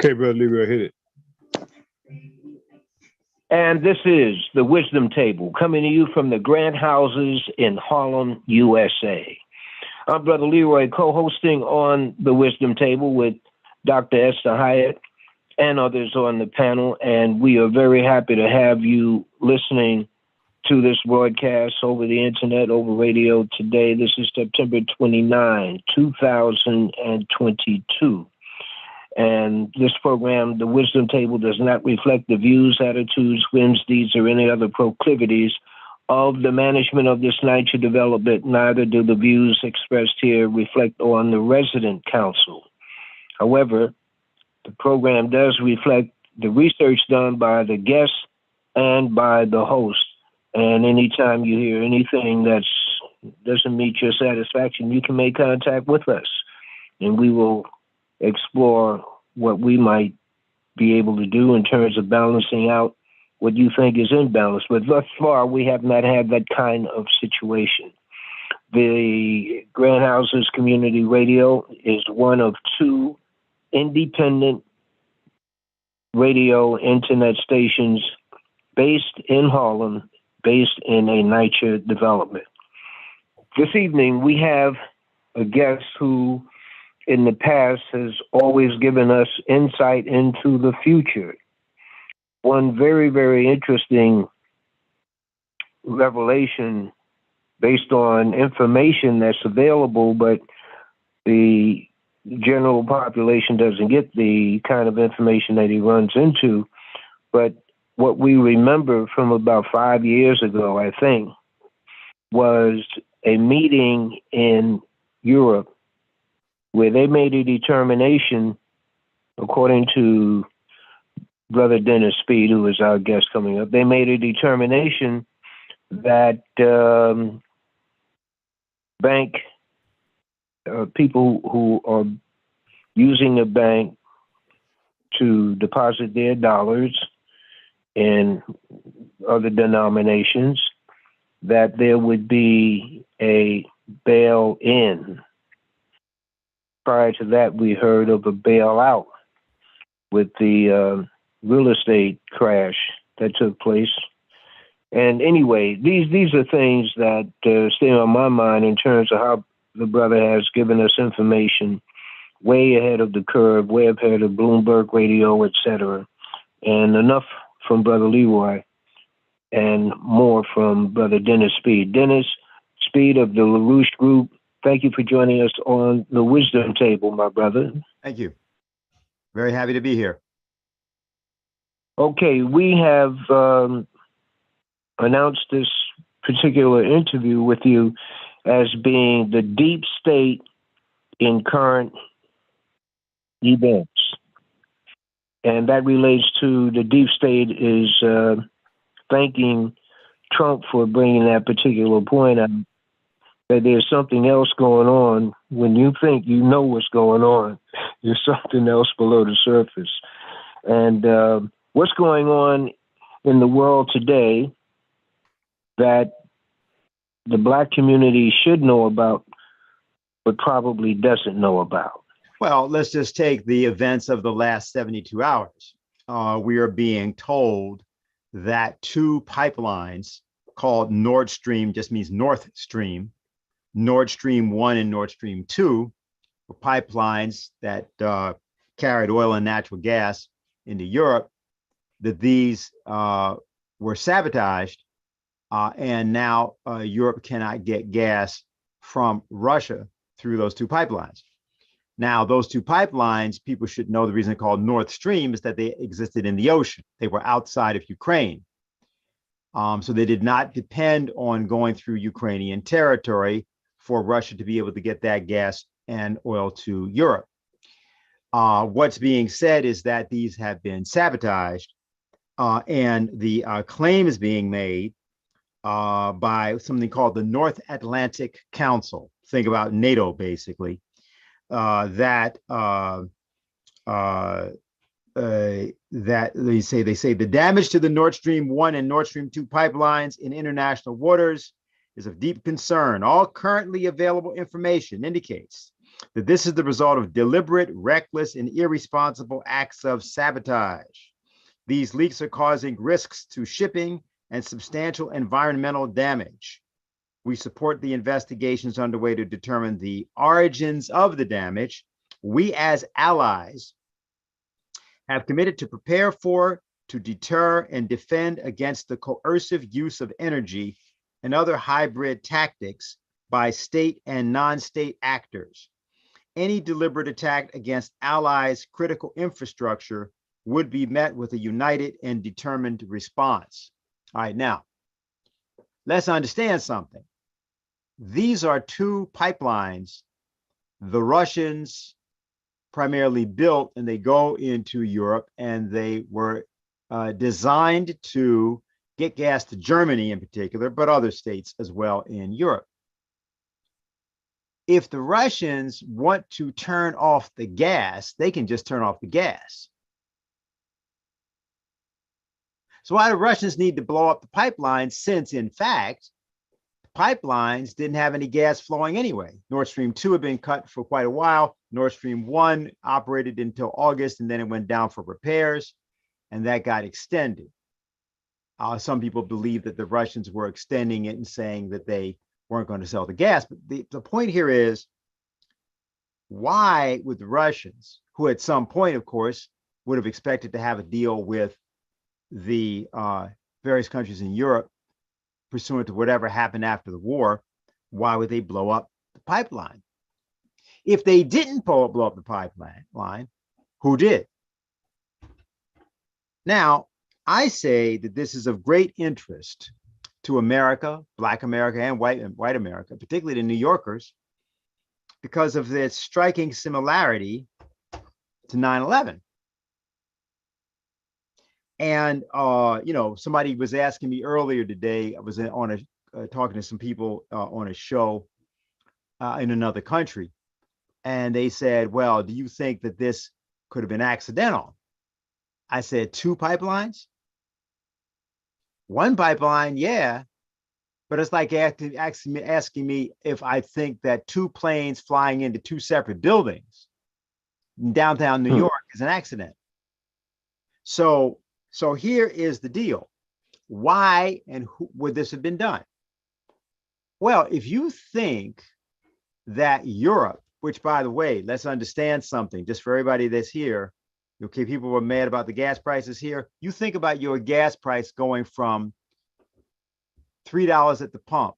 Okay, brother Leroy, hit it. And this is the Wisdom Table coming to you from the Grant Houses in Harlem, USA. I'm Brother Leroy, co-hosting on the Wisdom Table with Dr. Esther Hyatt and others on the panel, and we are very happy to have you listening to this broadcast over the internet, over radio today. This is September 29, 2022. And this program, The Wisdom Table, does not reflect the views, attitudes, whims, deeds, or any other proclivities of the management of this Nitro development. Neither do the views expressed here reflect on the resident council. However, the program does reflect the research done by the guests and by the host. And anytime you hear anything that doesn't meet your satisfaction, you can make contact with us, and we will explore what we might be able to do in terms of balancing out what you think is imbalanced. But thus far, we have not had that kind of situation. The Grand Houses Community Radio is one of two independent radio internet stations based in Harlem, based in a NYCHA development. This evening, we have a guest who in the past has always given us insight into the future. One very, very interesting revelation based on information that's available, but the general population doesn't get the kind of information that he runs into. But what we remember from about 5 years ago, I think, was a meeting in Europe where they made a determination, according to Brother Dennis Speed, who is our guest coming up, they made a determination that bank people who are using a bank to deposit their dollars in other denominations, that there would be a bail-in. Prior to that, we heard of a bailout with the real estate crash that took place. And anyway, these are things that stay on my mind in terms of how the brother has given us information way ahead of the curve, way ahead of Bloomberg Radio, etc. And enough from Brother Leroy and more from Brother Dennis Speed. Dennis Speed of the LaRouche Group, thank you for joining us on the Wisdom Table, my brother. Thank you. Very happy to be here. Okay, we have announced this particular interview with you as being the deep state in current events. And that relates to the deep state is thanking Trump for bringing that particular point up, that there's something else going on. When you think you know what's going on, there's something else below the surface. And what's going on in the world today that the Black community should know about, but probably doesn't know about? Well, let's just take the events of the last 72 hours. We are being told that two pipelines called Nord Stream, just means North Stream, Nord Stream 1 and Nord Stream 2 were pipelines that carried oil and natural gas into Europe, that these were sabotaged, and now Europe cannot get gas from Russia through those two pipelines. Now, those two pipelines, people should know the reason they're called North Stream is that they existed in the ocean. They were outside of Ukraine. So they did not depend on going through Ukrainian territory for Russia to be able to get that gas and oil to Europe. What's being said is that these have been sabotaged, and the claim is being made by something called the North Atlantic Council. Think about NATO, basically. That they say the damage to the Nord Stream 1 and Nord Stream 2 pipelines in international waters is of deep concern. All currently available information indicates that this is the result of deliberate, reckless, and irresponsible acts of sabotage. These leaks are causing risks to shipping and substantial environmental damage. We support the investigations underway to determine the origins of the damage. We, as allies, have committed to prepare for, to deter, and defend against the coercive use of energy and other hybrid tactics by state and non-state actors. Any deliberate attack against allies' critical infrastructure would be met with a united and determined response. All right, now, let's understand something. These are two pipelines the Russians primarily built, and they go into Europe, and they were designed to get gas to Germany in particular, but other states as well in Europe. If the Russians want to turn off the gas, they can just turn off the gas. So why do Russians need to blow up the pipelines, since in fact, pipelines didn't have any gas flowing anyway? Nord Stream 2 had been cut for quite a while. Nord Stream 1 operated until August, and then it went down for repairs, and that got extended. Some people believe that the Russians were extending it and saying that they weren't going to sell the gas. But the point here is, why would the Russians, who at some point, of course, would have expected to have a deal with the various countries in Europe pursuant to whatever happened after the war, why would they blow up the pipeline? If they didn't blow up the pipeline, who did? Now, I say that this is of great interest to America, Black America, and white America, particularly to New Yorkers, because of this striking similarity to 9/11. And somebody was asking me earlier today. I was on talking to some people on a show in another country, and they said, "Well, do you think that this could have been accidental?" I said, 2 pipelines? One pipeline, yeah, but it's like asking me if I think that 2 planes flying into 2 separate buildings in downtown New York is an accident. So here is the deal. Why and who would this have been done? Well, if you think that Europe, which, by the way, let's understand something, just for everybody that's here, okay, people were mad about the gas prices here. You think about your gas price going from $3 at the pump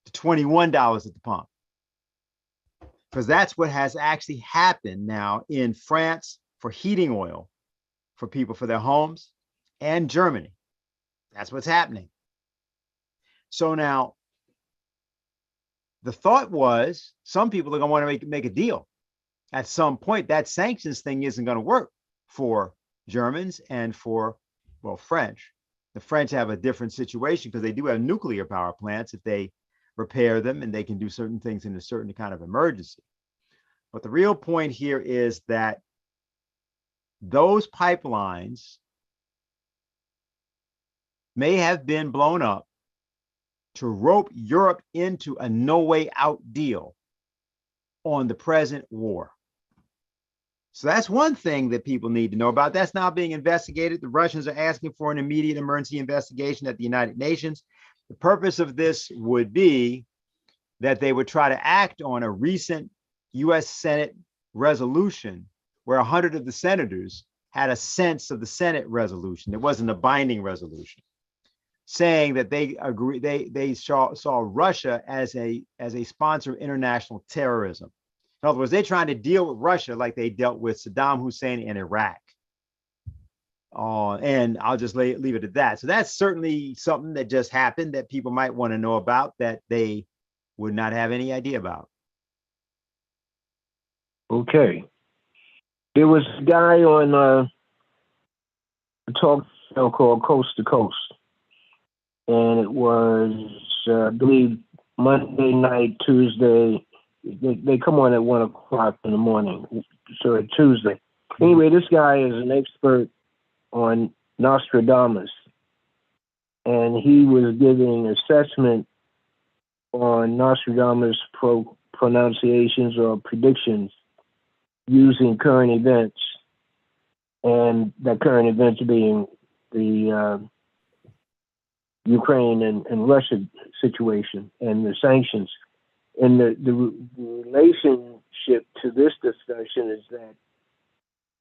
to $21 at the pump, because that's what has actually happened now in France for heating oil for people for their homes, and Germany. That's what's happening. So now the thought was, some people are going to want to make a deal. At some point, that sanctions thing isn't going to work for Germans and for, well, French. The French have a different situation because they do have nuclear power plants if they repair them, and they can do certain things in a certain kind of emergency. But the real point here is that those pipelines may have been blown up to rope Europe into a no way out deal on the present war. So that's one thing that people need to know about. That's now being investigated. The Russians are asking for an immediate emergency investigation at the United Nations. The purpose of this would be that they would try to act on a recent US Senate resolution where 100 of the senators had a sense of the Senate resolution. It wasn't a binding resolution, saying that they agree, they saw Russia as a sponsor of international terrorism. In other words, they're trying to deal with Russia like they dealt with Saddam Hussein in Iraq. And I'll just leave it at that. So that's certainly something that just happened that people might want to know about, that they would not have any idea about. Okay. There was a guy on a talk show called Coast to Coast, and it was, I believe, Monday night, Tuesday. They come on at 1 o'clock in the morning, so Tuesday. Anyway, this guy is an expert on Nostradamus, and he was giving assessment on Nostradamus' pronunciations or predictions using current events, and the current events being the Ukraine and Russia situation and the sanctions. And the relationship to this discussion is that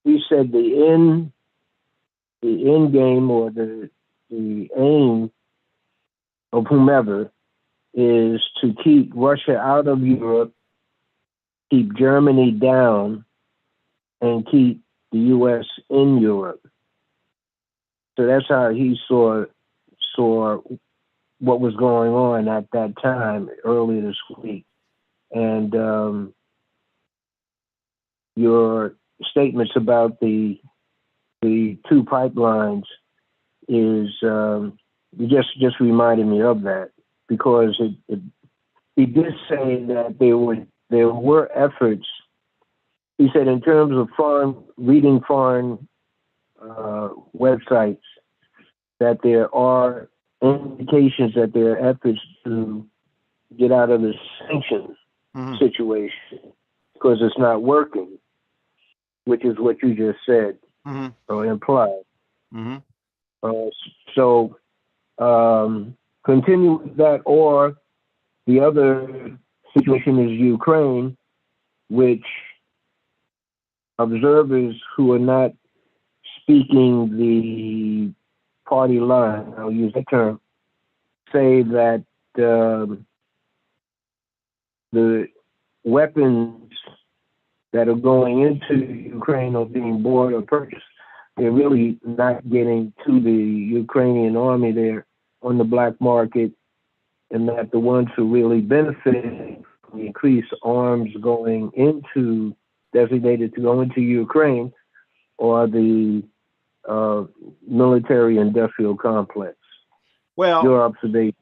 he said the end game, or the aim of whomever, is to keep Russia out of Europe, keep Germany down, and keep the U.S. in Europe. So that's how he saw what was going on at that time earlier this week. And your statements about the two pipelines is just reminded me of that, because he did say that there were efforts. He said, in terms of reading foreign websites, that there are indications that there are efforts to get out of the sanction situation, because it's not working, which is what you just said or implied. So continue with that, or the other situation is Ukraine, which observers who are not speaking the party line, I'll use that term, say that the weapons that are going into Ukraine are being bought or purchased. They're really not getting to the Ukrainian army. They're on the black market, and that the ones who really benefit from the increased arms designated to go into Ukraine are the military-industrial complex. Well, your observation.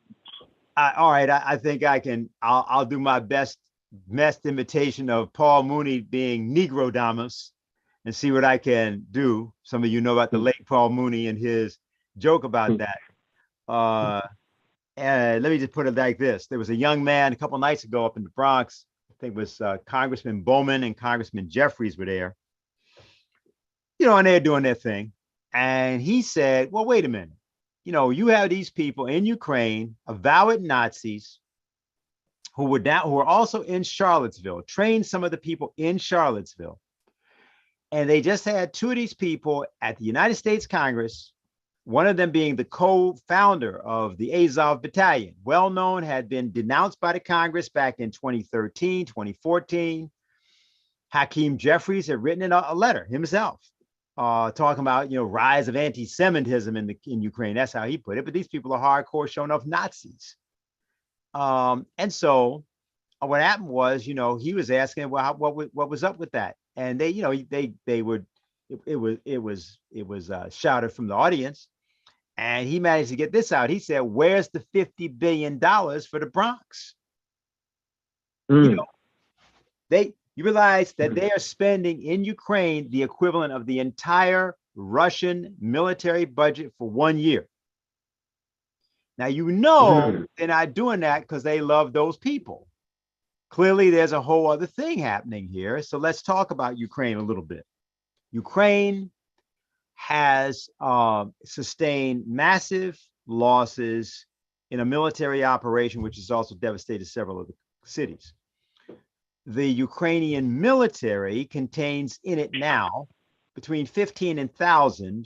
All right, I think I'll do my best imitation of Paul Mooney being Negrodamus and see what I can do. Some of you know about the late Paul Mooney and his joke about that. And let me just put it like this. There was a young man a couple nights ago up in the Bronx. I think it was Congressman Bowman and Congressman Jeffries were there. And they're doing their thing. And he said, well, wait a minute. You have these people in Ukraine, avowed Nazis, who were also in Charlottesville, trained some of the people in Charlottesville. And they just had two of these people at the United States Congress, one of them being the co-founder of the Azov Battalion, well-known, had been denounced by the Congress back in 2013, 2014. Hakeem Jeffries had written in a letter himself, talking about, rise of anti-Semitism in Ukraine. That's how he put it. But these people are hardcore, showing off Nazis. And so what happened was, he was asking, well, what was up with that? And they was shouted from the audience, and he managed to get this out. He said, "Where's the $50 billion for the Bronx?" You realize that they are spending in Ukraine the equivalent of the entire Russian military budget for 1 year. Now, they're not doing that because they love those people. Clearly, there's a whole other thing happening here. So let's talk about Ukraine a little bit. Ukraine has sustained massive losses in a military operation, which has also devastated several of the cities. The Ukrainian military contains in it now between 15,000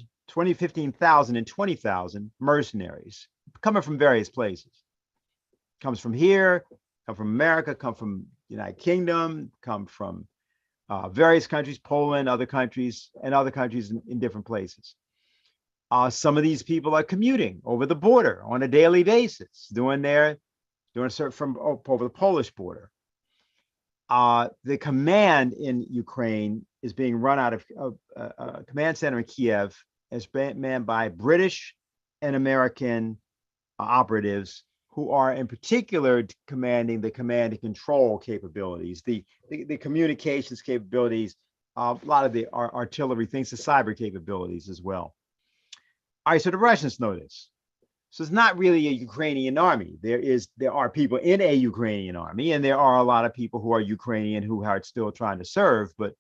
and 20,000 mercenaries coming from various places. Comes from here, come from America, come from the United Kingdom, come from various countries, Poland, other countries, and other countries in different places. Some of these people are commuting over the border on a daily basis, doing search from over the Polish border. The command in Ukraine is being run out of a command center in Kiev, as manned by British and American operatives who are in particular commanding the command and control capabilities, the communications capabilities, a lot of the artillery things, the cyber capabilities as well. All right, so the Russians know this. So it's not really a Ukrainian army. There are people in a Ukrainian army, and there are a lot of people who are Ukrainian who are still trying to serve. But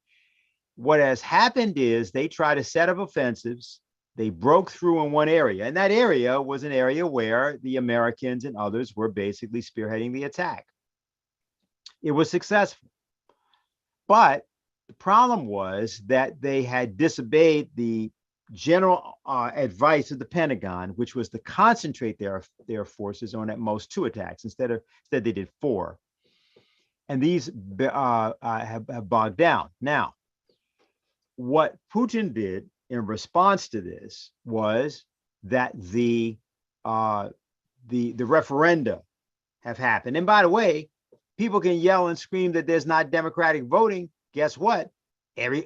what has happened is they try to set up offensives. They broke through in one area, and that area was an area where the Americans and others were basically spearheading the attack. It was successful. But the problem was that they had disobeyed the general advice of the Pentagon, which was to concentrate their forces on at most 2 attacks. Instead they did 4. And these have bogged down. Now, what Putin did in response to this was that the referenda have happened. And by the way, people can yell and scream that there's not democratic voting. Guess what?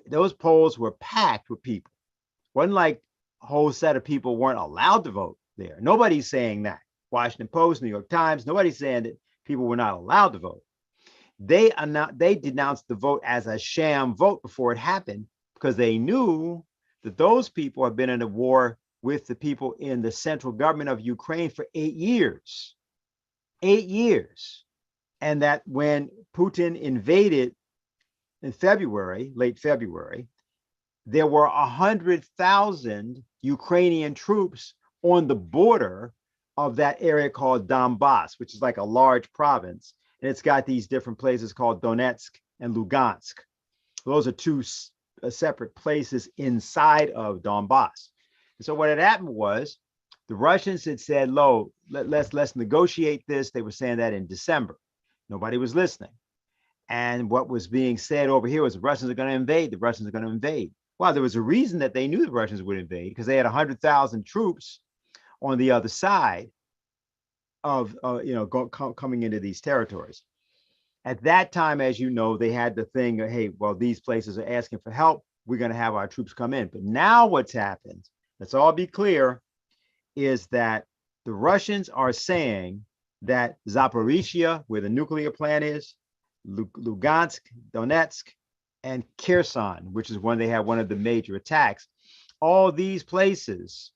Those polls were packed with people. It wasn't like a whole set of people weren't allowed to vote there. Nobody's saying that. Washington Post, New York Times, nobody's saying that people were not allowed to vote. They denounced the vote as a sham vote before it happened, because they knew that those people have been in a war with the people in the central government of Ukraine for 8 years. 8 years. And that when Putin invaded in February, late February, there were 100,000 Ukrainian troops on the border of that area called Donbass, which is like a large province. And it's got these different places called Donetsk and Lugansk. Those are 2 separate places inside of Donbass. And so what had happened was the Russians had said, let's negotiate this. They were saying that in December. Nobody was listening. And what was being said over here was the Russians are going to invade. The Russians are going to invade. Well, there was a reason that they knew the Russians would invade, because they had 100,000 troops on the other side of coming into these territories. At that time, as you know, they had the thing, hey, well, these places are asking for help. We're going to have our troops come in. But now what's happened, let's all be clear, is that the Russians are saying that Zaporizhia, where the nuclear plant is, Lugansk, Donetsk, and Kherson, which is when they had one of the major attacks, all these places,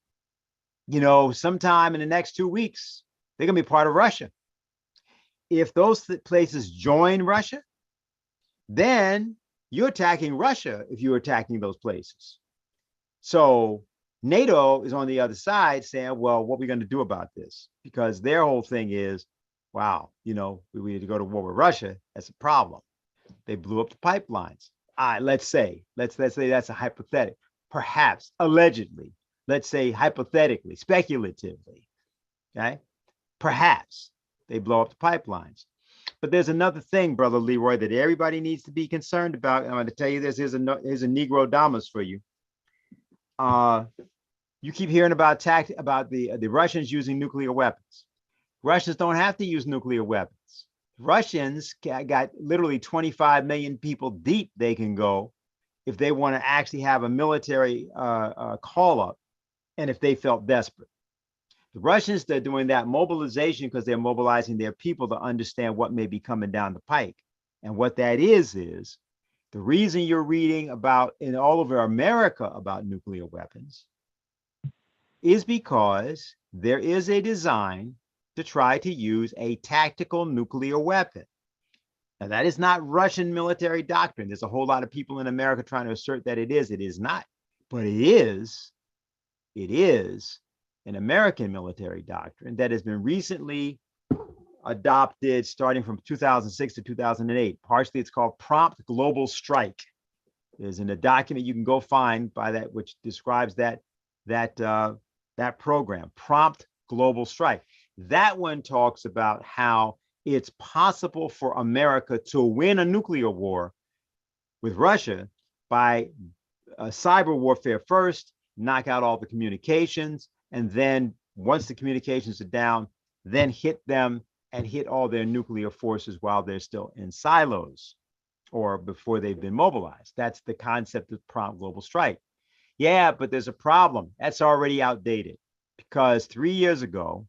sometime in the next 2 weeks, they're going to be part of Russia. If those places join Russia, then you're attacking Russia if you're attacking those places. So NATO is on the other side saying, well, what are we going to do about this? Because their whole thing is, wow, we need to go to war with Russia. That's a problem. They blew up the pipelines. Let's say that's a hypothetical, perhaps, allegedly, let's say hypothetically, speculatively, okay? Perhaps they blow up the pipelines. But there's another thing, Brother Leroy, that everybody needs to be concerned about. I'm going to tell you this. Here's a Negro Damas for you. You keep hearing about the Russians using nuclear weapons. Russians don't have to use nuclear weapons. Russians got literally 25 million people deep they can go if they want to actually have a military call up, and if they felt desperate. The Russians, they're doing that mobilization because they're mobilizing their people to understand what may be coming down the pike. And what that is the reason you're reading about in all over America about nuclear weapons is because there is a design to try to use a tactical nuclear weapon. Now, that is not Russian military doctrine. There's a whole lot of people in America trying to assert that it is. It is not. But it is an American military doctrine that has been recently adopted starting from 2006 to 2008. Partially, it's called Prompt Global Strike. There's in a document you can go find by that, which describes that program, Prompt Global Strike. That one talks about how it's possible for America to win a nuclear war with Russia by cyber warfare first, knock out all the communications, and then once the communications are down, then hit them and hit all their nuclear forces while they're still in silos or before they've been mobilized. That's the concept of prompt global strike. Yeah, but there's a problem. That's already outdated because 4 years ago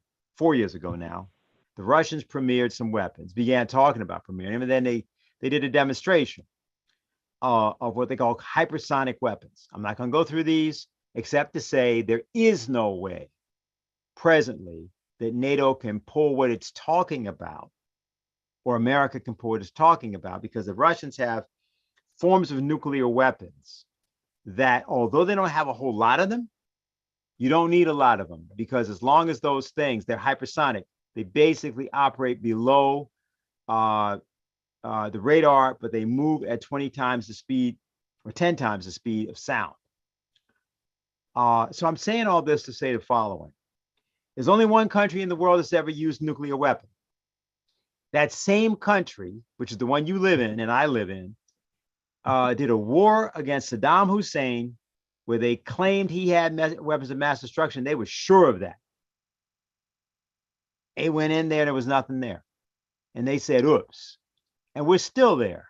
now, the Russians premiered some weapons, began talking about premiering them, and then they did a demonstration of what they call hypersonic weapons. I'm not going to go through these except to say there is no way presently that NATO can pull what it's talking about, or America can pull what it's talking about, because the Russians have forms of nuclear weapons that, although they don't have a whole lot of them, you don't need a lot of them, because as long as those things, they're hypersonic, they basically operate below the radar, but they move at 20 times the speed or 10 times the speed of sound. So I'm saying all this to say the following. There's only one country in the world that's ever used nuclear weapon. That same country, which is the one you live in and I live in, did a war against Saddam Hussein where they claimed he had weapons of mass destruction. They were sure of that. They went in there, there was nothing there. And they said, oops. And we're still there.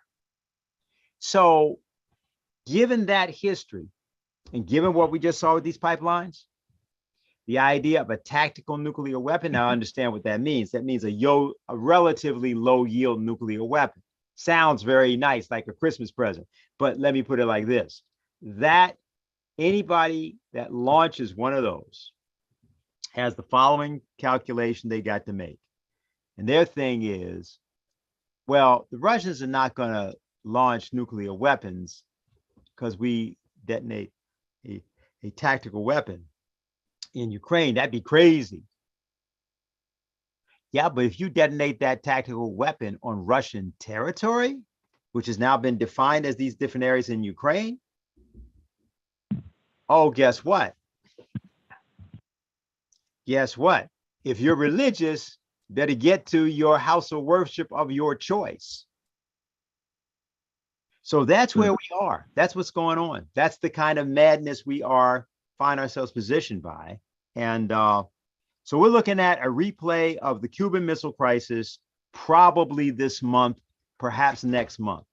So given that history, and given what we just saw with these pipelines, the idea of a tactical nuclear weapon, now I understand what that means. That means a relatively low yield nuclear weapon. Sounds very nice, like a Christmas present. But let me put it like this, that anybody that launches one of those has the following calculation they got to make. And their thing is, well, the Russians are not going to launch nuclear weapons because we detonate a tactical weapon in Ukraine. That'd be crazy. Yeah, but if you detonate that tactical weapon on Russian territory, which has now been defined as these different areas in Ukraine, oh, guess what? Guess what? If you're religious, better get to your house of worship of your choice. So that's where we are. That's what's going on. That's the kind of madness we find ourselves positioned by. And so we're looking at a replay of the Cuban Missile Crisis, probably this month, perhaps next month.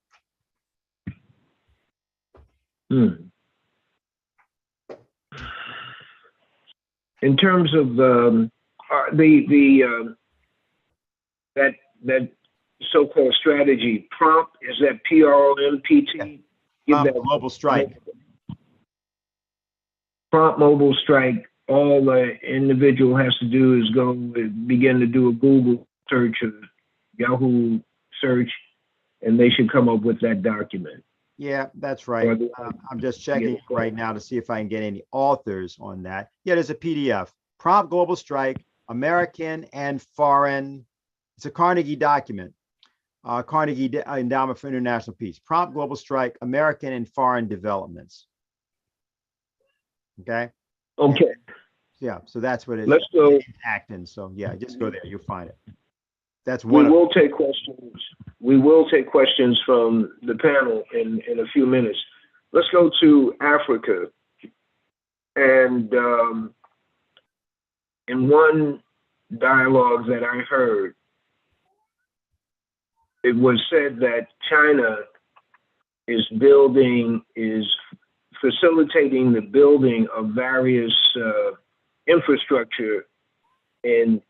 In terms of that so-called strategy, prompt, is that PROMPT? Global strike. Prompt mobile strike. All the individual has to do is go and begin to do a Google search or Yahoo search, and they should come up with that document. Yeah, that's right. I'm just checking right now to see if I can get any authors on that. Yeah, there's a PDF. Prompt Global Strike, American and Foreign. It's a Carnegie document. Carnegie Endowment for International Peace. Prompt Global Strike, American and Foreign Developments. Okay. Okay. Yeah, so that's what it is. Let's go. Acting. So yeah, just go there. You'll find it. That's one. We will take questions. We will take questions from the panel in a few minutes. Let's go to Africa. And in one dialogue that I heard, it was said that China is facilitating the building of various infrastructure in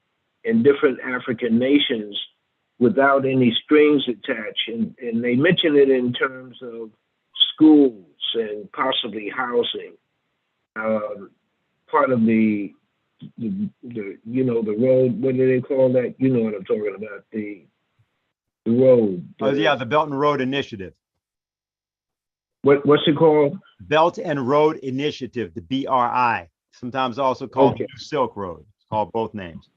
different African nations without any strings attached. And they mention it in terms of schools and possibly housing. Part of the road, what do they call that? You know what I'm talking about, the road. The Belt and Road Initiative. What's it called? Belt and Road Initiative, the BRI, sometimes also called New Silk Road. It's called both names.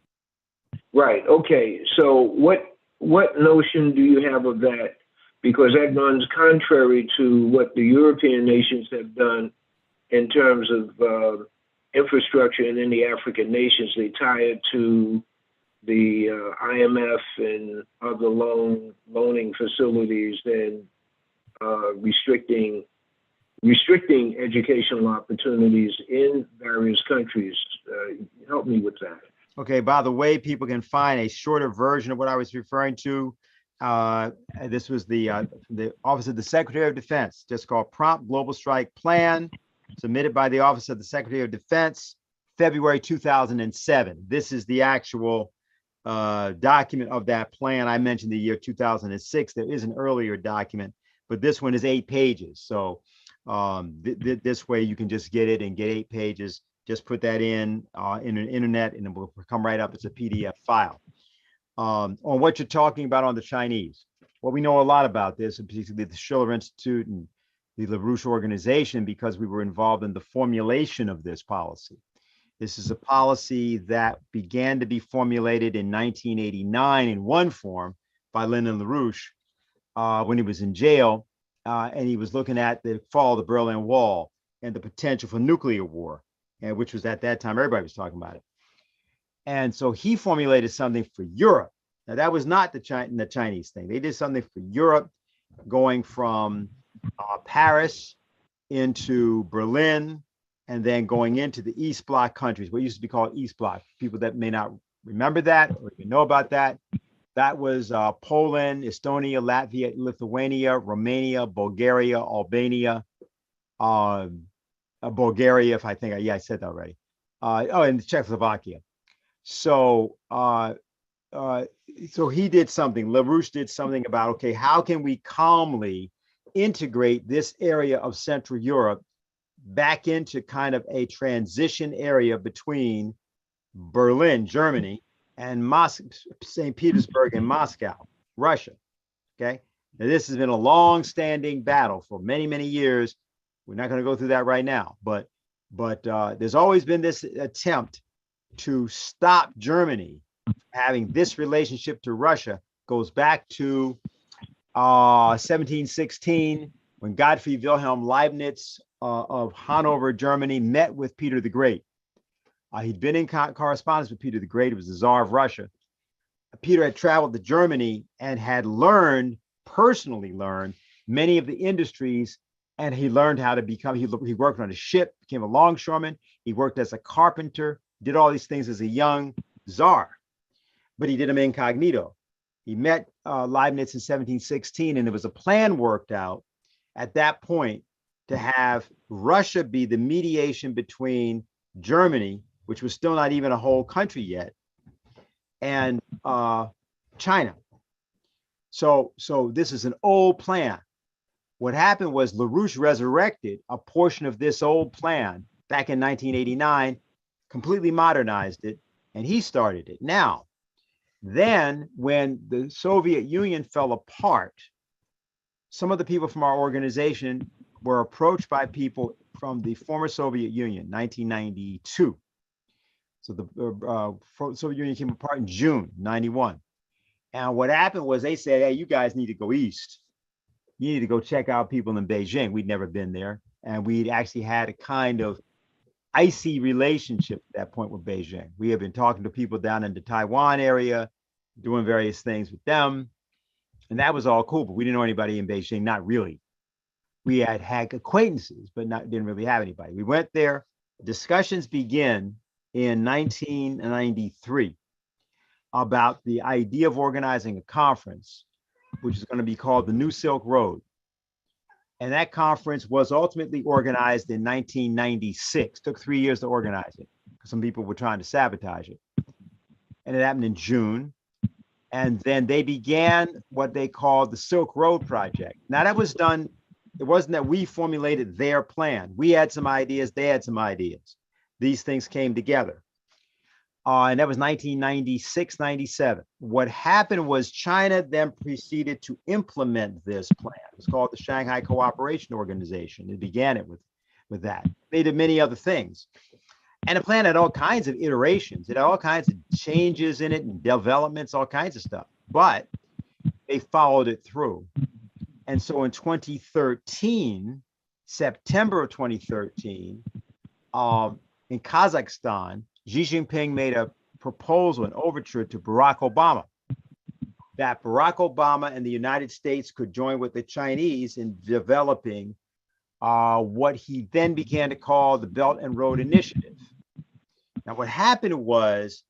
Right. Okay. So what notion do you have of that? Because that runs contrary to what the European nations have done in terms of infrastructure in any African nations. They tie it to the IMF and other loaning facilities and restricting educational opportunities in various countries. Help me with that. Okay, by the way, people can find a shorter version of what I was referring to. This was the Office of the Secretary of Defense, just called Prompt Global Strike Plan, submitted by the Office of the Secretary of Defense, February 2007. This is the actual document of that plan. I mentioned the year 2006. There is an earlier document, but this one is 8 pages. So this way you can just get it and get 8 pages Just put that in an internet, and it will come right up. It's a PDF file. On what you're talking about on the Chinese, well, we know a lot about this, and particularly the Schiller Institute and the LaRouche organization, because we were involved in the formulation of this policy. This is a policy that began to be formulated in 1989 in one form by Lyndon LaRouche when he was in jail, and he was looking at the fall of the Berlin Wall and the potential for nuclear war, which was at that time, everybody was talking about it. And so he formulated something for Europe. Now, that was not the Chinese thing. They did something for Europe, going from Paris into Berlin, and then going into the East Bloc countries, what used to be called East Bloc. People that may not remember that or even know about that, that was Poland, Estonia, Latvia, Lithuania, Romania, Bulgaria, Albania, Bulgaria, if I think, I said that already. And Czechoslovakia. So he did something. LaRouche did something about, okay, how can we calmly integrate this area of Central Europe back into kind of a transition area between Berlin, Germany, and St. Petersburg and Moscow, Russia. Okay. Now, this has been a long-standing battle for many, many years. We're not going to go through that right now, but there's always been this attempt to stop Germany having this relationship to Russia. Goes back to 1716, when Gottfried Wilhelm Leibniz of Hanover, Germany, met with Peter the Great. He'd been in correspondence with Peter the Great. He was the Tsar of Russia. Peter had traveled to Germany and had personally learned many of the industries, and he learned how to become, he worked on a ship, became a longshoreman. He worked as a carpenter, did all these things as a young Tsar, but he did them incognito. He met Leibniz in 1716, and there was a plan worked out at that point to have Russia be the mediation between Germany, which was still not even a whole country yet, and China. So this is an old plan. What happened was LaRouche resurrected a portion of this old plan back in 1989, completely modernized it, and he started it. Now, then when the Soviet Union fell apart, some of the people from our organization were approached by people from the former Soviet Union, 1992. So the Soviet Union came apart in June, 91. And what happened was they said, hey, you guys need to go east. You need to go check out people in Beijing. We'd never been there. And we'd actually had a kind of icy relationship at that point with Beijing. We had been talking to people down in the Taiwan area, doing various things with them. And that was all cool, but we didn't know anybody in Beijing, not really. We had acquaintances, but didn't really have anybody. We went there. Discussions begin in 1993 about the idea of organizing a conference, which is going to be called the New Silk Road. And that conference was ultimately organized in 1996. Took 3 years to organize it because some people were trying to sabotage it. And it happened in June. And then they began what they called the Silk Road Project. Now that was done, it wasn't that we formulated their plan. We had some ideas, they had some ideas. These things came together. And that was 1996, 97. What happened was China then proceeded to implement this plan. It was called the Shanghai Cooperation Organization. It began it with that. They did many other things. And the plan had all kinds of iterations. It had all kinds of changes in it and developments, all kinds of stuff. But they followed it through. And so in 2013, September of 2013, in Kazakhstan, Xi Jinping made a proposal, an overture to Barack Obama, that Barack Obama and the United States could join with the Chinese in developing what he then began to call the Belt and Road Initiative. Now, what happened was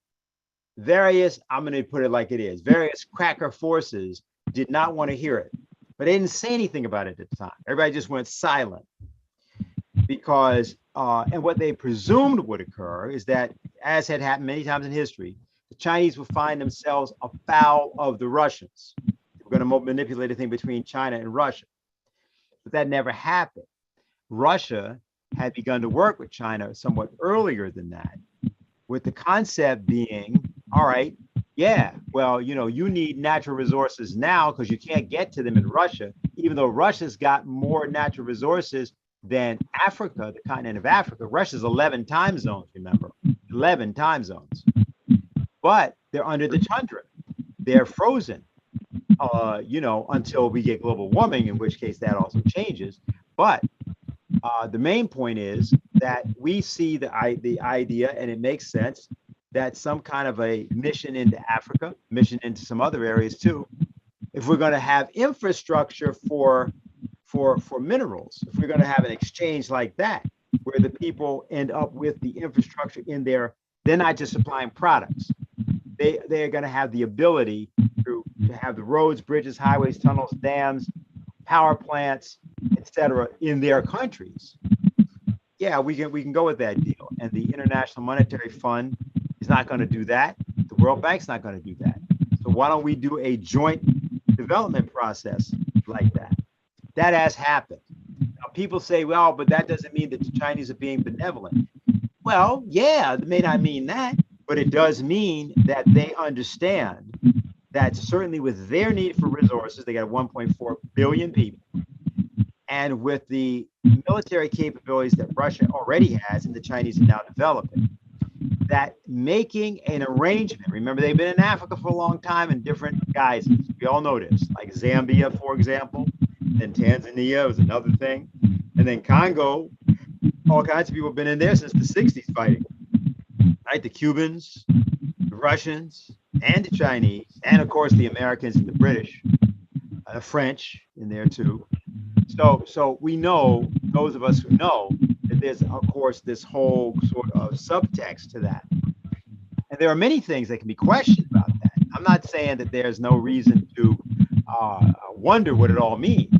I'm going to put it like it is, various cracker forces did not want to hear it, but they didn't say anything about it at the time. Everybody just went silent because, and what they presumed would occur is that, as had happened many times in history, the Chinese would find themselves afoul of the Russians. They were going to manipulate a thing between China and Russia. But that never happened. Russia had begun to work with China somewhat earlier than that, with the concept being, all right, yeah, well, you need natural resources now because you can't get to them in Russia, even though Russia's got more natural resources than Africa, the continent of Africa. Russia's 11 time zones, remember, 11 time zones. But they're under the tundra. They're frozen, until we get global warming, in which case that also changes. But the main point is that we see the idea, and it makes sense, that some kind of a mission into Africa, mission into some other areas too, if we're going to have infrastructure for minerals, if we're going to have an exchange like that, where the people end up with the infrastructure in there, they're not just supplying products. They're going to have the ability to have the roads, bridges, highways, tunnels, dams, power plants, etc., in their countries. Yeah, we can go with that deal. And the International Monetary Fund is not going to do that. The World Bank's not going to do that. So why don't we do a joint development process like that? That has happened. Now, people say, well, but that doesn't mean that the Chinese are being benevolent. Well, yeah, it may not mean that, but it does mean that they understand that certainly with their need for resources, they got 1.4 billion people. And with the military capabilities that Russia already has and the Chinese are now developing, that making an arrangement, remember they've been in Africa for a long time in different guises. We all know this, like Zambia, for example, then Tanzania was another thing. And then Congo, all kinds of people have been in there since the 60s fighting, right? The Cubans, the Russians, and the Chinese, and of course the Americans and the British, the French in there too. So we know, those of us who know, that there's, of course, this whole sort of subtext to that. And there are many things that can be questioned about that. I'm not saying that there's no reason to wonder what it all means,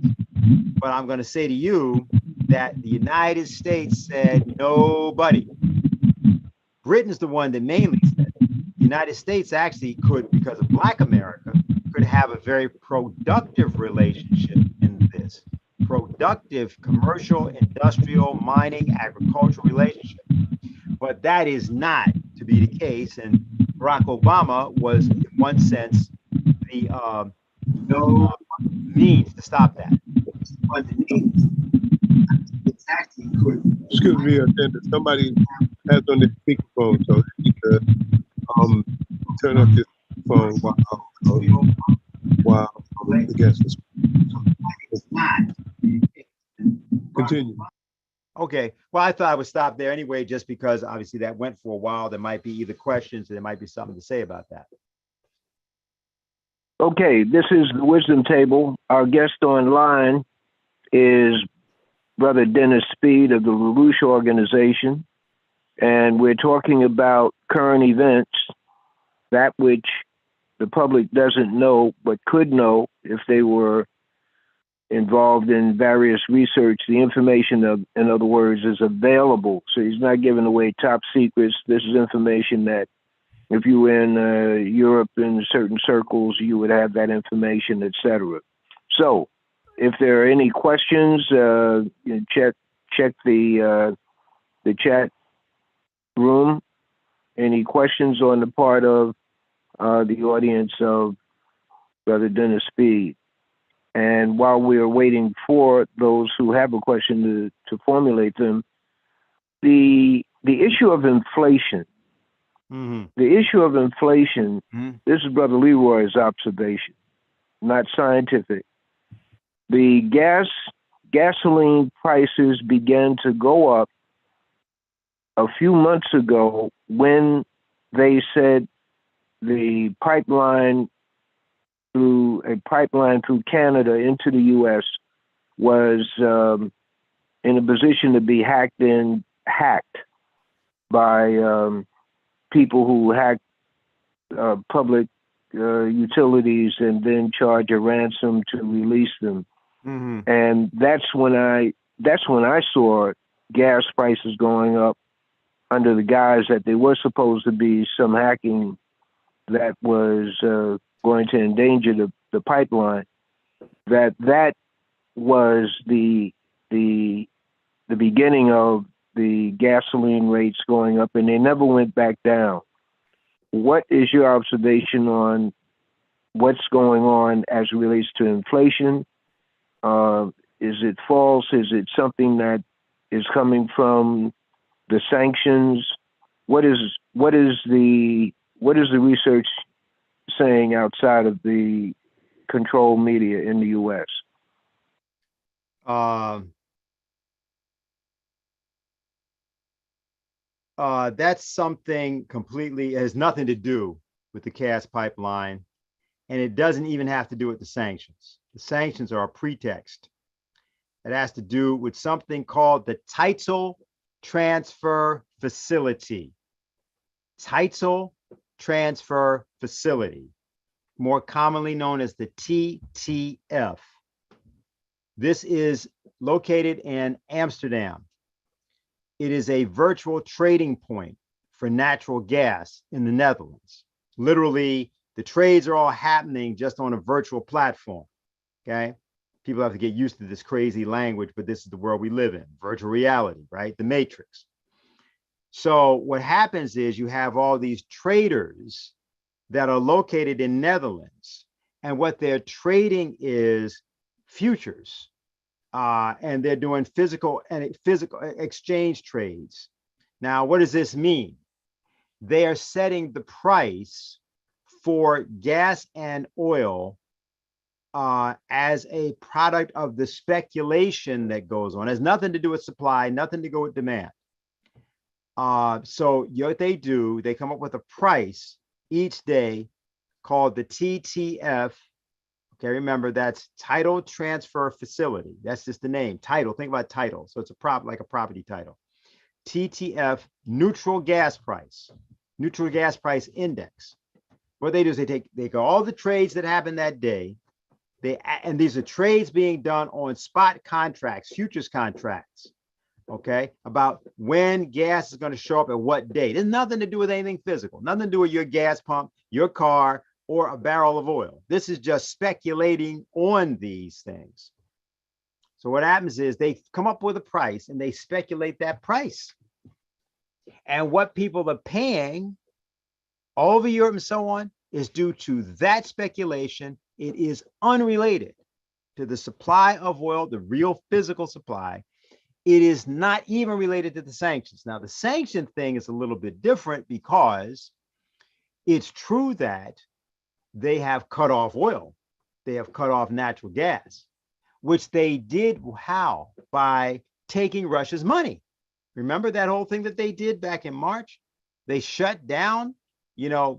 but I'm going to say to you that the United States said nobody. Britain's the one that mainly said it. The United States actually could, because of Black America, could have a very productive relationship in this. Productive commercial, industrial, mining, agricultural relationship. But that is not to be the case. And Barack Obama was, in one sense, the no means to stop that. Excuse me, attendant. Somebody has on their speakerphone, so you could turn up this phone while the guest is. Continue. Okay. Well, I thought I would stop there anyway, just because obviously that went for a while. There might be either questions or there might be something to say about that. Okay, this is the Wisdom Table. Our guest online is Brother Dennis Speed of the LaRouche Organization, and we're talking about current events, that which the public doesn't know but could know if they were involved in various research. The information, in other words, is available. So he's not giving away top secrets. This is information that if you were in Europe in certain circles, you would have that information, etc. So if there are any questions, check the chat room. Any questions on the part of the audience of Brother Dennis Speed? And while we are waiting for those who have a question to formulate them, the issue of inflation. Mm-hmm. The issue of inflation, this is Brother Leroy's observation, not scientific. The gasoline prices began to go up a few months ago when they said the pipeline through Canada into the U.S. was in a position to be hacked by people who hack public utilities and then charge a ransom to release them. Mm-hmm. And that's when I saw gas prices going up under the guise that there was supposed to be some hacking that was going to endanger the pipeline. That was the the beginning of the gasoline rates going up, and they never went back down. What is your observation on what's going on as it relates to inflation? Is it false? Is it something that is coming from the sanctions? What is the research saying outside of the controlled media in the U.S.? That's something completely, it has nothing to do with the gas pipeline, and it doesn't even have to do with the sanctions. The sanctions are a pretext. It has to do with something called the title transfer facility. Title transfer facility, more commonly known as the TTF. This is located in Amsterdam. It is a virtual trading point for natural gas in the Netherlands. Literally, the trades are all happening just on a virtual platform, okay? People have to get used to this crazy language, but this is the world we live in, virtual reality, right? The matrix. So what happens is you have all these traders that are located in Netherlands, and what they're trading is futures, and they're doing physical exchange trades. Now, what does this mean? They are setting the price for gas and oil as a product of the speculation that goes on. It has nothing to do with supply, nothing to go with demand. So what they do, they come up with a price each day called the TTF. Okay, remember that's title transfer facility. That's just the name, title. Think about title. So it's like a property title. TTF, neutral gas price index. What they do is they take all the trades that happen that day. And these are trades being done on spot contracts, futures contracts. Okay, about when gas is going to show up at what date. There's nothing to do with anything physical, nothing to do with your gas pump, your car, or a barrel of oil. This is just speculating on these things. So what happens is they come up with a price and they speculate that price. And what people are paying all over Europe and so on is due to that speculation. It is unrelated to the supply of oil, the real physical supply. It is not even related to the sanctions. Now, the sanction thing is a little bit different because it's true that they have cut off oil. They have cut off natural gas, which they did how? By taking Russia's money. Remember that whole thing that they did back in March? They shut down,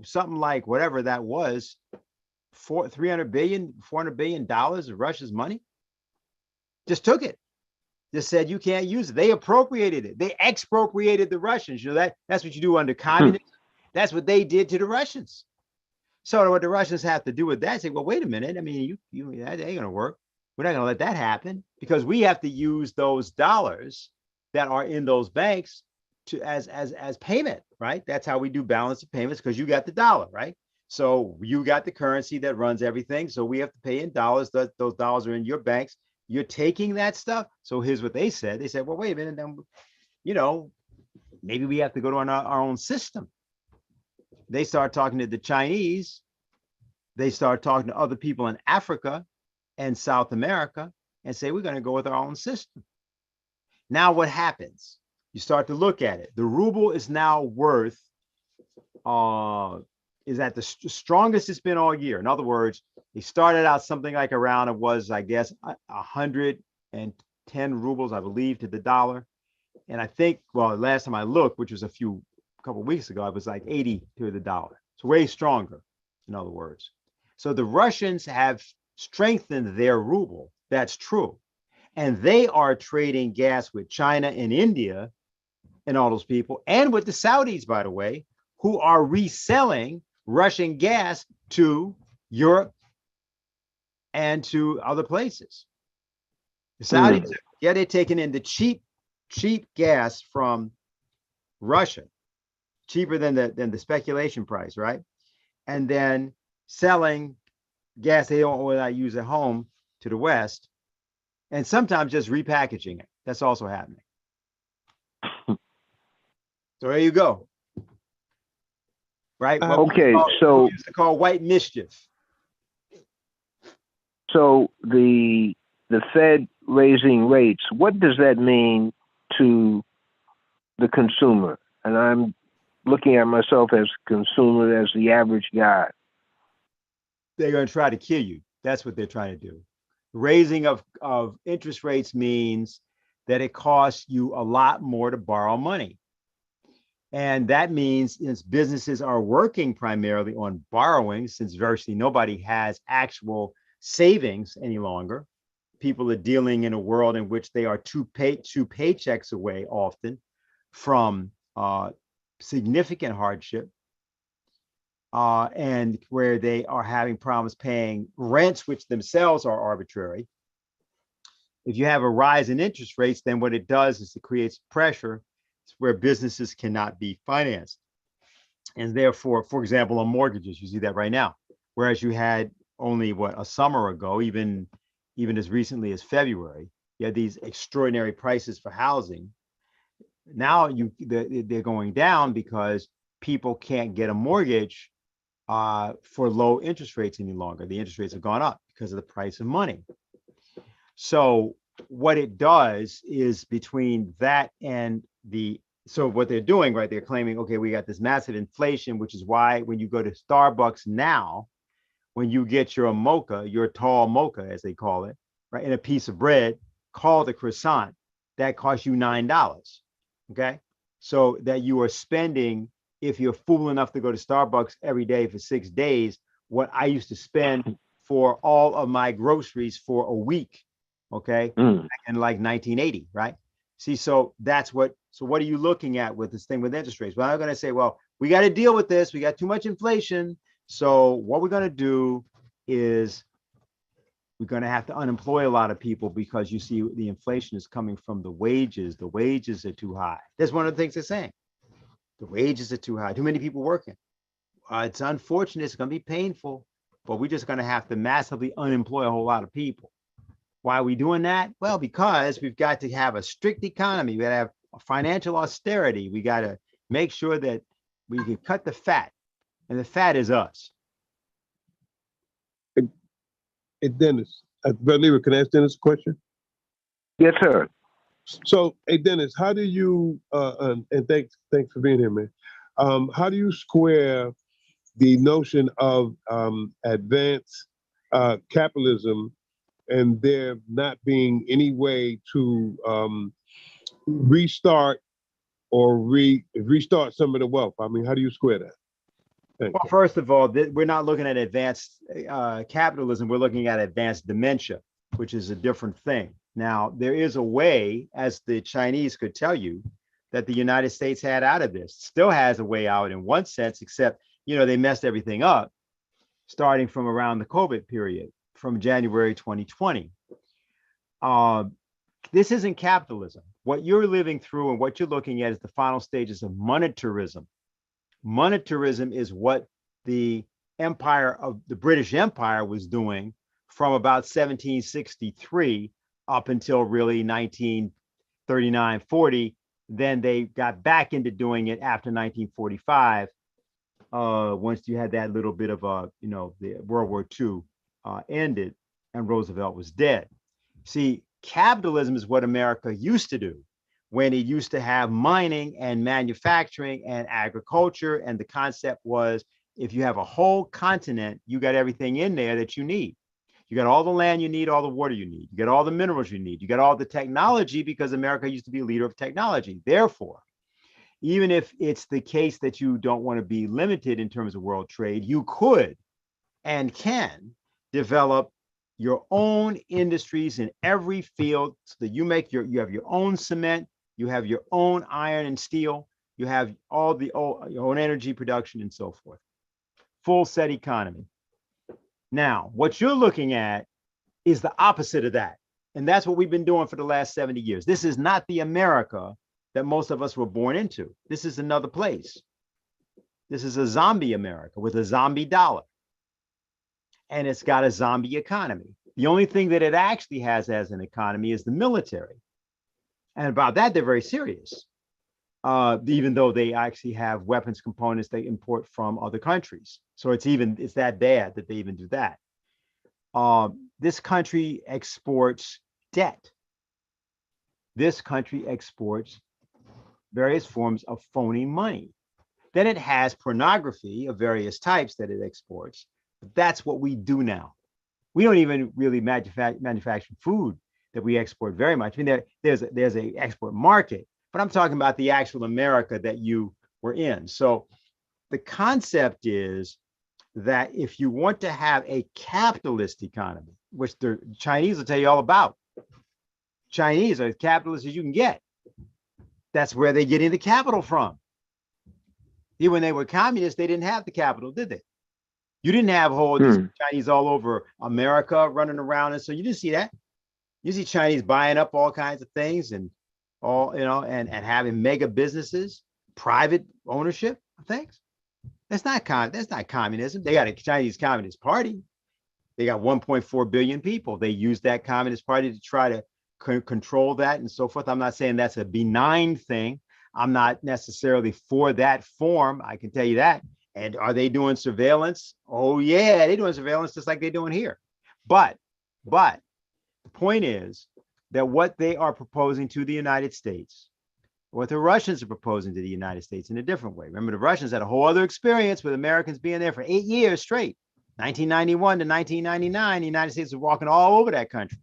something like whatever that was, $400 billion of Russia's money. Just took it. Just said you can't use it. They appropriated it. They expropriated the Russians. That's what you do under communism. That's what they did to the Russians. So what the Russians have to do with that, say, well, wait a minute. I mean, that ain't gonna work. We're not gonna let that happen because we have to use those dollars that are in those banks to as payment, right? That's how we do balance of payments because you got the dollar, right? So you got the currency that runs everything. So we have to pay in dollars. Those dollars are in your banks. You're taking that stuff. So here's what they said. They said, well, wait a minute. Then, maybe we have to go to our own system. They start talking to the Chinese. They start talking to other people in Africa and South America and say, we're going to go with our own system. Now what happens? You start to look at it. The ruble is now worth, is at the strongest it's been all year. In other words, they started out something like around, it was, I guess, 110 rubles, I believe, to the dollar. And I think, well, last time I looked, which was a couple of weeks ago, it was like 80 to the dollar. It's way stronger, in other words. So the Russians have strengthened their ruble. That's true. And they are trading gas with China and India and all those people, and with the Saudis, by the way, who are reselling Russian gas to Europe and to other places. The Saudis, they're taking in the cheap gas from Russia, cheaper than the speculation price, right? And then selling gas they don't want to use at home to the West, and sometimes just repackaging it. That's also happening. So there you go. Right. Okay, what so we used to call white mischief. so the Fed raising rates, what does that mean to the consumer? And I'm looking at myself as consumer, as the average guy. They're going to try to kill you. That's what they're trying to do. Raising of interest rates means that it costs you a lot more to borrow money. And that means since businesses are working primarily on borrowing, since virtually nobody has actual savings any longer, people are dealing in a world in which they are two paychecks away often from significant hardship, and where they are having problems paying rents, which themselves are arbitrary. If you have a rise in interest rates, then what it does is it creates pressure where businesses cannot be financed. And therefore, for example, on mortgages, you see that right now. Whereas you had only a summer ago, even as recently as February, you had these extraordinary prices for housing. Now they're going down because people can't get a mortgage for low interest rates any longer. The interest rates have gone up because of the price of money. So what it does is between that and so what they're doing, right, they're claiming, okay, we got this massive inflation, which is why when you go to Starbucks now, when you get your mocha, your tall mocha, as they call it, right, in a piece of bread called a croissant, that costs you $9. Okay. So that you are spending, if you're fool enough to go to Starbucks every day for 6 days, what I used to spend for all of my groceries for a week. Okay. In like 1980, right? See, so what are you looking at with this thing with interest rates? Well, I'm going to say, well, we got to deal with this. We got too much inflation. So what we're going to do is we're going to have to unemploy a lot of people because you see the inflation is coming from the wages. The wages are too high. That's one of the things they're saying. The wages are too high. Too many people working. It's unfortunate. It's going to be painful, but we're just going to have to massively unemploy a whole lot of people. Why are we doing that? Well, because we've got to have a strict economy. We got to have financial austerity. We got to make sure that we can cut the fat, and the fat is us. Hey, Dennis, Brother Leroy, can I ask Dennis a question? Yes, sir. So, hey, Dennis, how do you, and thanks for being here, man. How do you square the notion of advanced capitalism and there not being any way to restart or restart some of the wealth? I mean, how do you square that? Well, first of all, we're not looking at advanced capitalism. We're looking at advanced dementia, which is a different thing. Now, there is a way, as the Chinese could tell you, that the United States had out of this. Still has a way out in one sense, except, they messed everything up starting from around the COVID period, from January 2020. This isn't capitalism. What you're living through and what you're looking at is the final stages of monetarism. Monetarism is what the British Empire was doing from about 1763 up until really 1939, 40. Then they got back into doing it after 1945. Once you had that little bit of the World War II ended and Roosevelt was dead. See, capitalism is what America used to do when it used to have mining and manufacturing and agriculture. And the concept was, if you have a whole continent, you got everything in there that you need. You got all the land you need, all the water you need. You got all the minerals you need. You got all the technology, because America used to be a leader of technology. Therefore, even if it's the case that you don't want to be limited in terms of world trade, you could and can develop your own industries in every field, so that you have your own cement, you have your own iron and steel, you have all your own energy production and so forth. Full set economy. Now, what you're looking at is the opposite of that. And that's what we've been doing for the last 70 years. This is not the America that most of us were born into. This is another place. This is a zombie America with a zombie dollar. And it's got a zombie economy. The only thing that it actually has as an economy is the military. And about that, they're very serious. even though they actually have weapons components they import from other countries. So it's that bad that they even do that. This country exports debt. This country exports various forms of phony money. Then it has pornography of various types that it exports. But that's what we do now. We don't even really manufacture food that we export very much. I mean, there's a export market, but I'm talking about the actual America that you were in. So the concept is that if you want to have a capitalist economy, which the Chinese will tell you all about, Chinese are as capitalist as you can get. That's where they get into capital from. Even when they were communists, they didn't have the capital, did they? You didn't have these Chinese all over America running around, and so you didn't see that. You see Chinese buying up all kinds of things and all, and having mega businesses, private ownership of things. That's not communism. They got a Chinese Communist Party. They got 1.4 billion people. They use that Communist Party to try to control that and so forth. I'm not saying that's a benign thing. I'm not necessarily for that form. I can tell you that. And are they doing surveillance? Oh yeah, they're doing surveillance just like they're doing here. But the point is that what they are proposing to the United States, what the Russians are proposing to the United States in a different way. Remember, the Russians had a whole other experience with Americans being there for 8 years straight. 1991 to 1999, the United States was walking all over that country.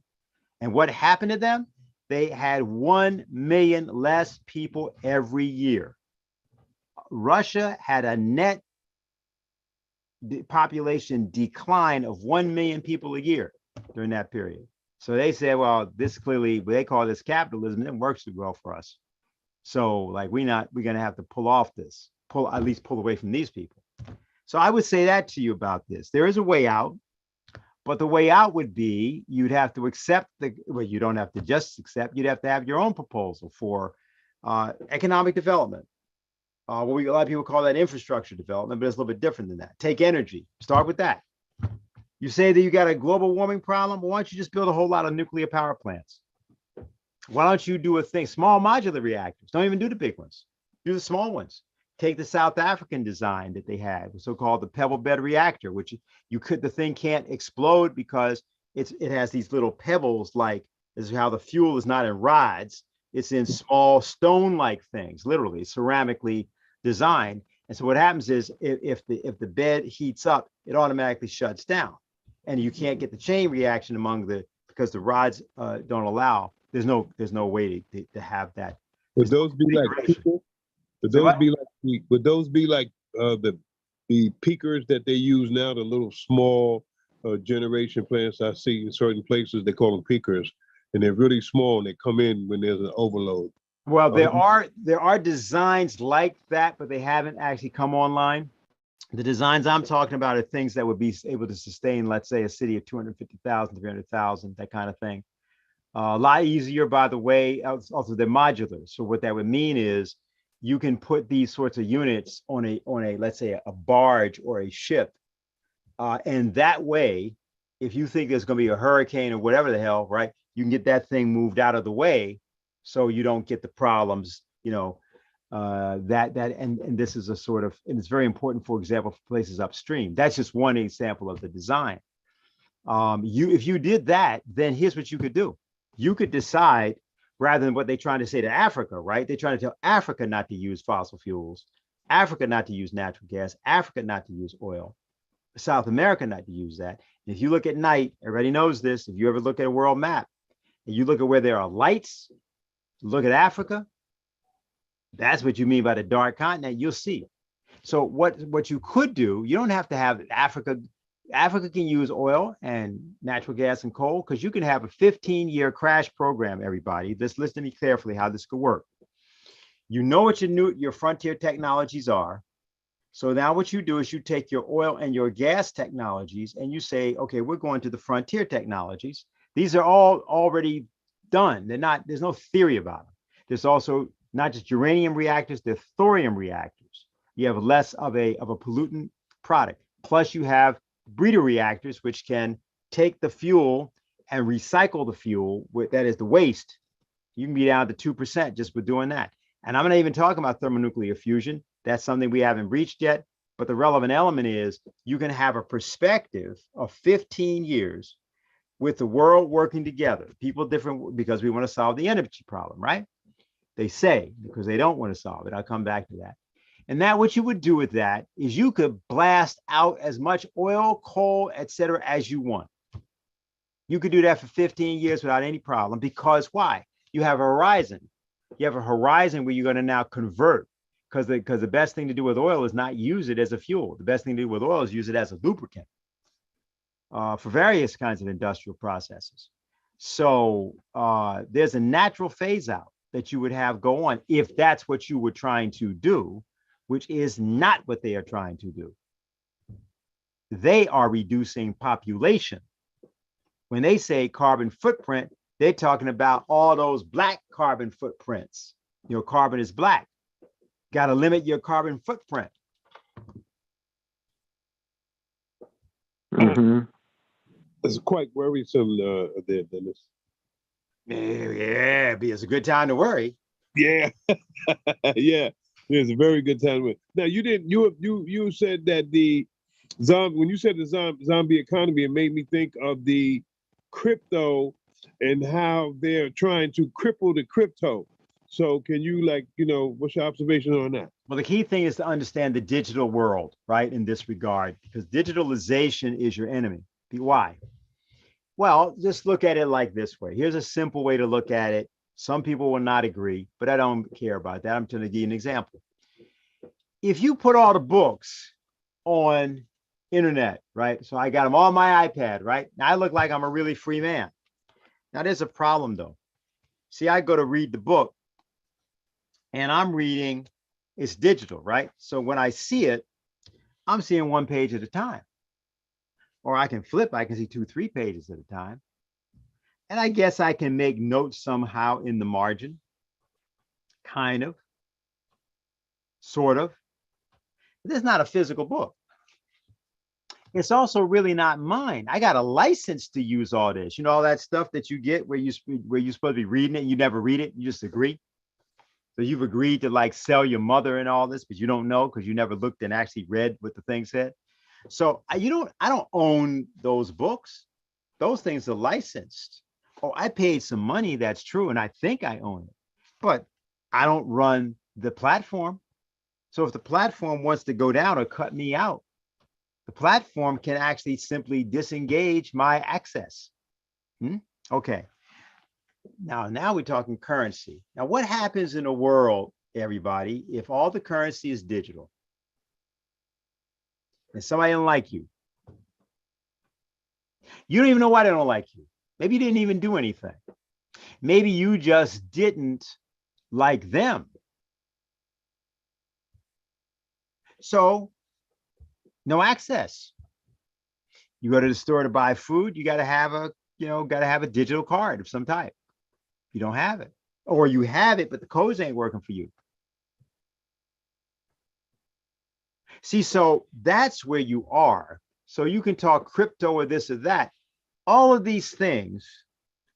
And what happened to them? They had 1 million less people every year. Russia had a net population decline of 1 million people a year during that period. So they said, well, this clearly, they call this capitalism, it works too well for us. So like we're going to have to pull away from these people. So I would say that to you about this. There is a way out, but the way out would be you'd have to accept you don't have to just accept, you'd have to have your own proposal for economic development. A lot of people call that infrastructure development, but it's a little bit different than that. Take energy, start with that. You say that you got a global warming problem, well, why don't you just build a whole lot of nuclear power plants? Why don't you do small modular reactors? Don't even do the big ones. Do the small ones. Take the South African design that they had, the so-called the pebble bed reactor, which the thing can't explode because it has these little pebbles, like this is how the fuel is not in rods. It's in small stone-like things, literally ceramically designed. And so what happens is if the bed heats up, it automatically shuts down, and you can't get the chain reaction because the rods don't allow. There's no way to have that. Would those be like people? Would those be like the peakers that they use now, the little small generation plants I see in certain places? They call them peakers, and they're really small and they come in when there's an overload. Well, there are designs like that, but they haven't actually come online. The designs I'm talking about are things that would be able to sustain, let's say, a city of 250,000, 300,000, that kind of thing. A lot easier, by the way. Also, they're modular. So what that would mean is you can put these sorts of units on a let's say a barge or a ship, and that way, if you think there's going to be a hurricane or whatever the hell, right, you can get that thing moved out of the way, so you don't get the problems. And this is a sort of, and it's very important, for example, for places upstream. That's just one example of the design. If you did that, then here's what you could do. You could decide, rather than what they're trying to say to Africa, right? They're trying to tell Africa not to use fossil fuels, Africa not to use natural gas, Africa not to use oil, South America not to use that. And if you look at night, everybody knows this. If you ever look at a world map and you look at where there are lights, look at Africa, that's what you mean by the dark continent, you'll see. So what you could do, you don't have to have Africa can use oil and natural gas and coal, because you can have a 15-year crash program, everybody. Just listen to me carefully how this could work. You know what your frontier technologies are. So now what you do is you take your oil and your gas technologies and you say, okay, we're going to the frontier technologies. These are all already done. There's no theory about them. There's also not just uranium reactors, they're thorium reactors. You have less of a pollutant product. Plus you have breeder reactors, which can take the fuel and recycle the fuel, that is the waste. You can be down to 2% just with doing that. And I'm not even talking about thermonuclear fusion. That's something we haven't reached yet. But the relevant element is you can have a perspective of 15 years with the world working together, people different, because we want to solve the energy problem, right? They say, because they don't want to solve it. I'll come back to that. And that what you would do with that is you could blast out as much oil, coal, et cetera, as you want. You could do that for 15 years without any problem, because why? You have a horizon. You have a horizon where you're going to now convert, because the best thing to do with oil is not use it as a fuel. The best thing to do with oil is use it as a lubricant for various kinds of industrial processes. So there's a natural phase out that you would have go on if that's what you were trying to do, which is not what they are trying to do. They are reducing population. When they say carbon footprint, they're talking about all those black carbon footprints. Your carbon is black. Got to limit your carbon footprint. Mm-hmm. It's quite worrisome there, Dennis. Yeah, it's a good time to worry. Yeah, yeah, it's a very good time. Now you said that the zombie, when you said the zombie economy, it made me think of the crypto and how they're trying to cripple the crypto. So can you what's your observation on that? Well, the key thing is to understand the digital world, right, in this regard, because digitalization is your enemy. Why? Well, just look at it like this way. Here's a simple way to look at it. Some people will not agree, but I don't care about that. I'm going to give you an example. If you put all the books on internet, right? So I got them on my iPad, right? Now I look like I'm a really free man. Now there's a problem though. See, I go to read the book and I'm reading, it's digital, right? So when I see it, I'm seeing one page at a time. Or I can flip, I can see 2, 3 pages at a time. And I guess I can make notes somehow in the margin, kind of, sort of. But it's not a physical book. It's also really not mine. I got a license to use all this. You know, all that stuff that you get where you're supposed to be reading it, and you never read it, you just agree. So you've agreed to like sell your mother and all this, but you don't know because you never looked and actually read what the thing said. So I don't own those books. Those things are licensed. Oh, I paid some money, that's true, and I think I own it, but I don't run the platform. So if the platform wants to go down or cut me out, the platform can actually simply disengage my access. Okay. Now we're talking currency. Now, what happens in a world, everybody, if all the currency is digital and somebody don't like you? You don't even know why they don't like you. Maybe you didn't even do anything. Maybe you just didn't like them. So no access. You go to the store to buy food, you got to have a digital card of some type. You don't have it, or you have it, but the codes ain't working for you. See, so that's where you are. So you can talk crypto or this or that. All of these things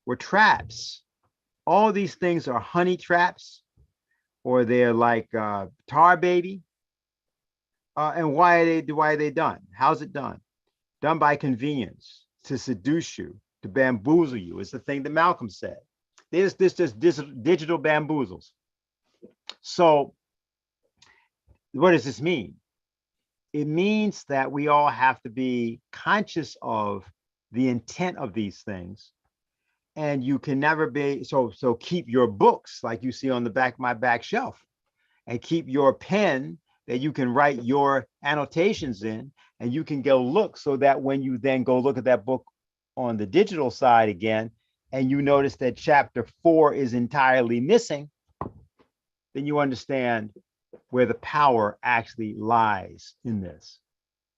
were traps. All of these things are honey traps, or they're like tar baby. And why are they done? How's it done? Done by convenience, to seduce you, to bamboozle you. It's the thing that Malcolm said. This digital bamboozles. So what does this mean? It means that we all have to be conscious of the intent of these things. And you can never be, so keep your books like you see on the back of my back shelf, and keep your pen that you can write your annotations in, and you can go look, so that when you then go look at that book on the digital side again, and you notice that chapter 4 is entirely missing, then you understand where the power actually lies in this.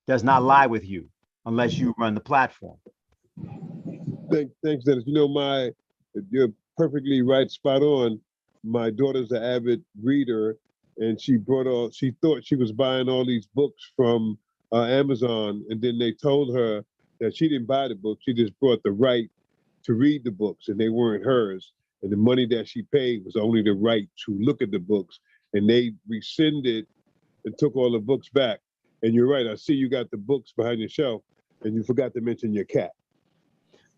Does not lie with you unless you run the platform. Thanks, Dennis. You're perfectly right, spot on. My daughter's an avid reader, and she thought she was buying all these books from Amazon, and then they told her that she didn't buy the book. She just bought the right to read the books, and they weren't hers. and the money that she paid was only the right to look at the books, and they rescinded and took all the books back. And you're right, I see you got the books behind your shelf, and you forgot to mention your cat.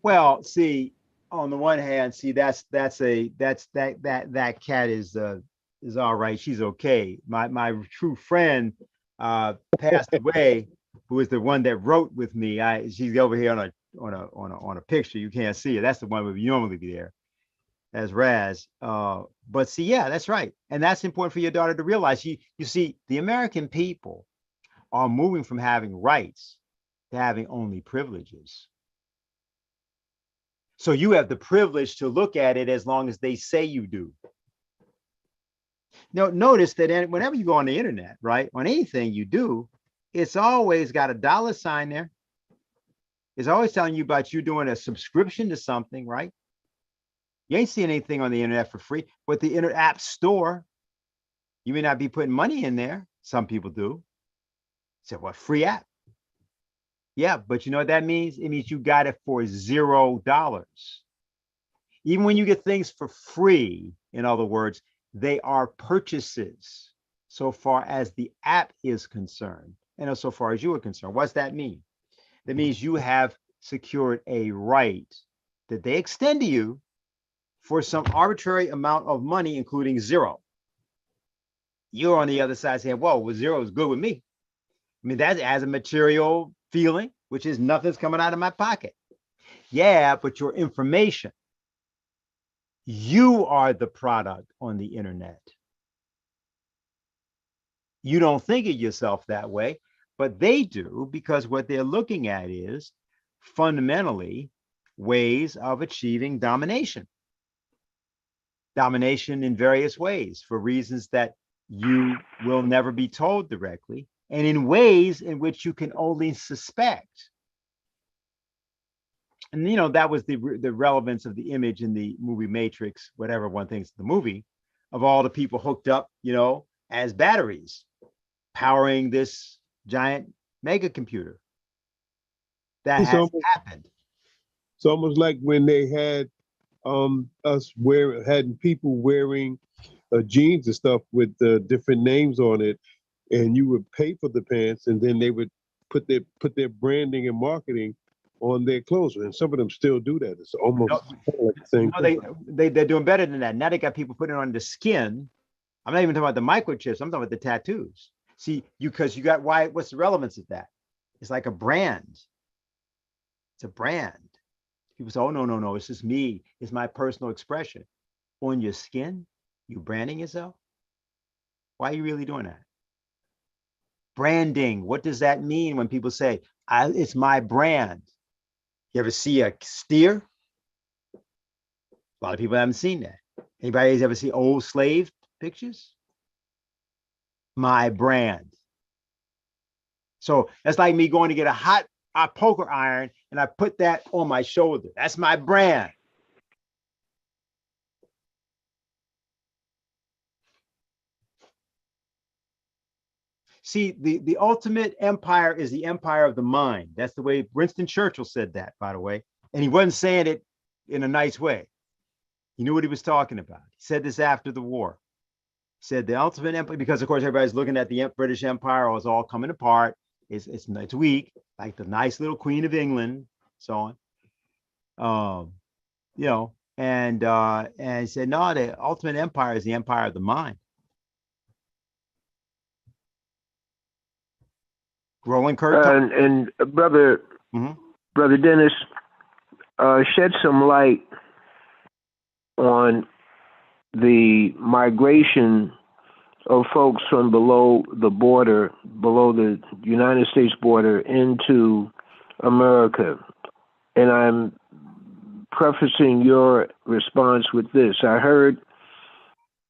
Well, see, on the one hand, see that cat is all right. She's okay. My true friend passed away, who was the one that wrote with me. She's over here on a picture. You can't see her. That's the one who would normally be there as Raz. But see, yeah, that's right. And that's important for your daughter to realize. You see, the American people are moving from having rights to having only privileges. So you have the privilege to look at it as long as they say you do. Now, notice that whenever you go on the internet, right, on anything you do, it's always got a $sign there. It's always telling you about you doing a subscription to something, right? You ain't seeing anything on the internet for free. But the internet app store, you may not be putting money in there. Some people do. Say, what, free app? Yeah, but you know what that means? It means you got it for $0. Even when you get things for free, in other words, they are purchases so far as the app is concerned, and so far as you are concerned. What's that mean? That means you have secured a right that they extend to you for some arbitrary amount of money, including zero. You're on the other side saying, whoa, well, zero is good with me. I mean, that has a material feeling, which is nothing's coming out of my pocket. Yeah, but your information, you are the product on the internet. You don't think of yourself that way, but they do, because what they're looking at is fundamentally ways of achieving domination. Domination in various ways for reasons that you will never be told directly, and in ways in which you can only suspect. And you know, that was the relevance of the image in the movie Matrix, whatever one thinks of the movie, of all the people hooked up, you know, as batteries, powering this giant mega computer. That has happened. It's almost like when they had had people wearing jeans and stuff with different names on it, and you would pay for the pants, and then they would put their branding and marketing on their clothes, and some of them still do that. It's almost like the same thing. They're doing better than that. Now they got people putting it on the skin. I'm not even talking about the microchips. I'm talking about the tattoos. See, because you got what's the relevance of that? It's like a brand. It's a brand. People say, oh, no, it's just me. It's my personal expression. On your skin, you branding yourself? Why are you really doing that? Branding, what does that mean when people say, it's my brand? You ever see a steer? A lot of people haven't seen that. Anybody ever see old slave pictures? My brand. So that's like me going to get a hot poker iron and I put that on my shoulder. That's my brand. See, the ultimate empire is the empire of the mind. That's the way Winston Churchill said that, by the way. And he wasn't saying it in a nice way. He knew what he was talking about. He said this after the war. He said the ultimate empire, because of course everybody's looking at the British Empire, it's all coming apart. It's weak, like the nice little Queen of England, so on. You know, and he said, no, the ultimate empire is the empire of the mind. Rolling curtain. And brother, Brother Dennis, shed some light on the migration of folks from below the border, below the United States border into America. And I'm prefacing your response with this. I heard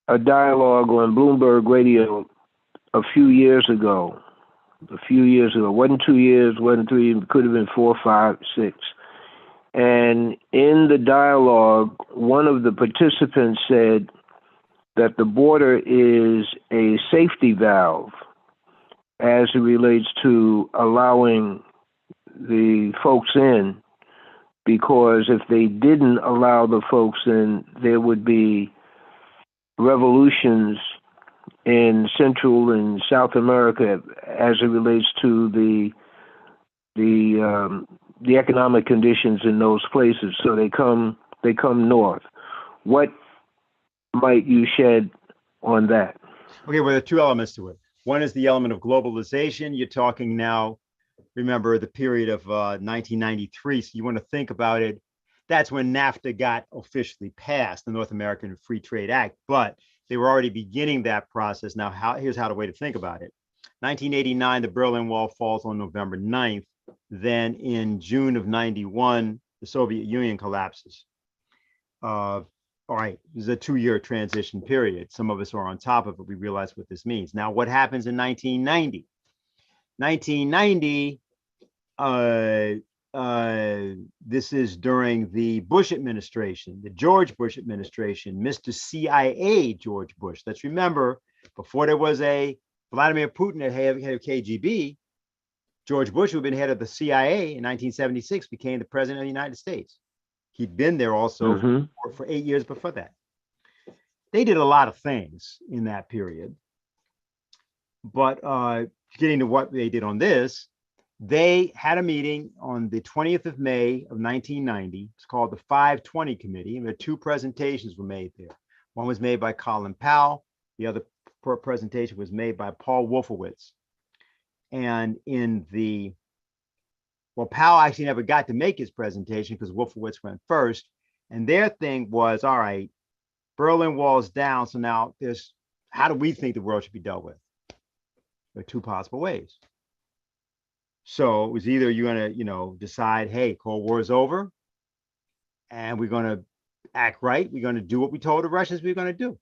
a dialogue on Bloomberg Radio a few years ago. Wasn't 2 years, wasn't 3, could have been 4, 5, 6. And in the dialogue, one of the participants said that the border is a safety valve as it relates to allowing the folks in because if they didn't allow the folks in, there would be revolutions in Central and South America as it relates to the economic conditions in those places. So they come north. What might you shed on that? Okay, well, there are two elements to it. One is the element of globalization. You're talking now, remember the period of 1993. So you want to think about it. That's when NAFTA got officially passed, the North American Free Trade Act. But they were already beginning that process. Now, here's how the way to think about it. 1989, the Berlin Wall falls on November 9th. Then in June of 91, the Soviet Union collapses. All right, this is a 2-year transition period. Some of us are on top of it. We realize what this means. Now, what happens in 1990? 1990, this is during the Bush administration, the George Bush administration, Mr. CIA George Bush. Let's remember, before there was a Vladimir Putin at head of KGB, George Bush, who had been head of the CIA in 1976, became the president of the United States. He'd been there also for 8 years before that. They did a lot of things in that period. But getting to what they did on this, they had a meeting on the 20th of May of 1990. It's called the 520 Committee, and there 2 presentations were made there. One was made by Colin Powell. The other presentation was made by Paul Wolfowitz. And well, Powell actually never got to make his presentation because Wolfowitz went first. And their thing was, all right, Berlin Wall's down. So now how do we think the world should be dealt with? There are 2 possible ways. So it was either you're going to, decide, hey, Cold War is over and we're going to act right. We're going to do what we told the Russians we were going to do.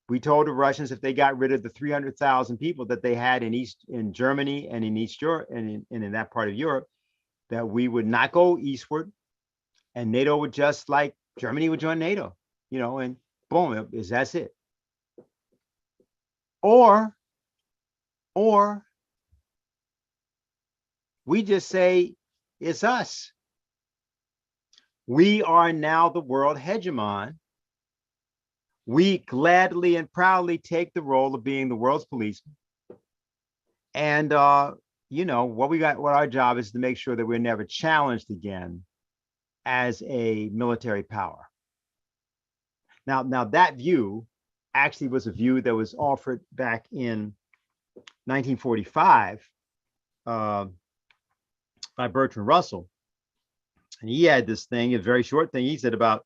We told the Russians if they got rid of the 300,000 people that they had in Germany and in East Europe and in that part of Europe, that we would not go eastward, and NATO would just like Germany would join NATO, and boom, that's it. Or we just say it's us. We are now the world hegemon. We gladly and proudly take the role of being the world's policeman. And what our job is to make sure that we're never challenged again as a military power. Now that view actually was a view that was offered back in 1945 by Bertrand Russell. And he had this thing, a very short thing he said about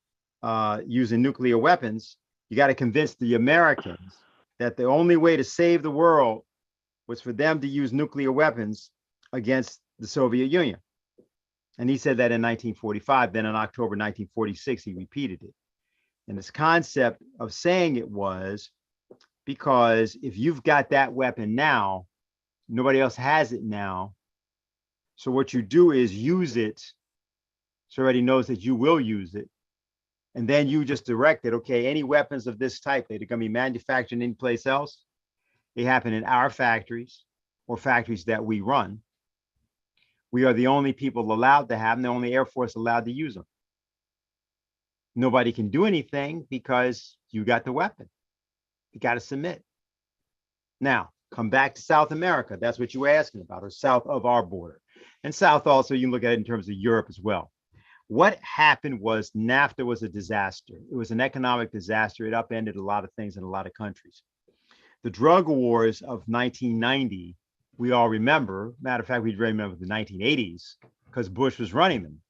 using nuclear weapons. You got to convince the Americans that the only way to save the world was for them to use nuclear weapons against the Soviet Union. And he said that in 1945. Then in October 1946, he repeated it. And this concept of saying it was because if you've got that weapon now, nobody else has it now. So what you do is use it. So everybody knows that you will use it. And then you just direct it, okay, any weapons of this type, they're going to be manufactured any place else. They happen in our factories or factories that we run. We are the only people allowed to have them, the only Air Force allowed to use them. Nobody can do anything because you got the weapon. You got to submit. Now, come back to South America. That's what you were asking about, or south of our border. And south also, you can look at it in terms of Europe as well. What happened was NAFTA was a disaster. It was an economic disaster. It upended a lot of things in a lot of countries. The drug wars of 1990, we all remember. Matter of fact, we remember the 1980s because Bush was running them.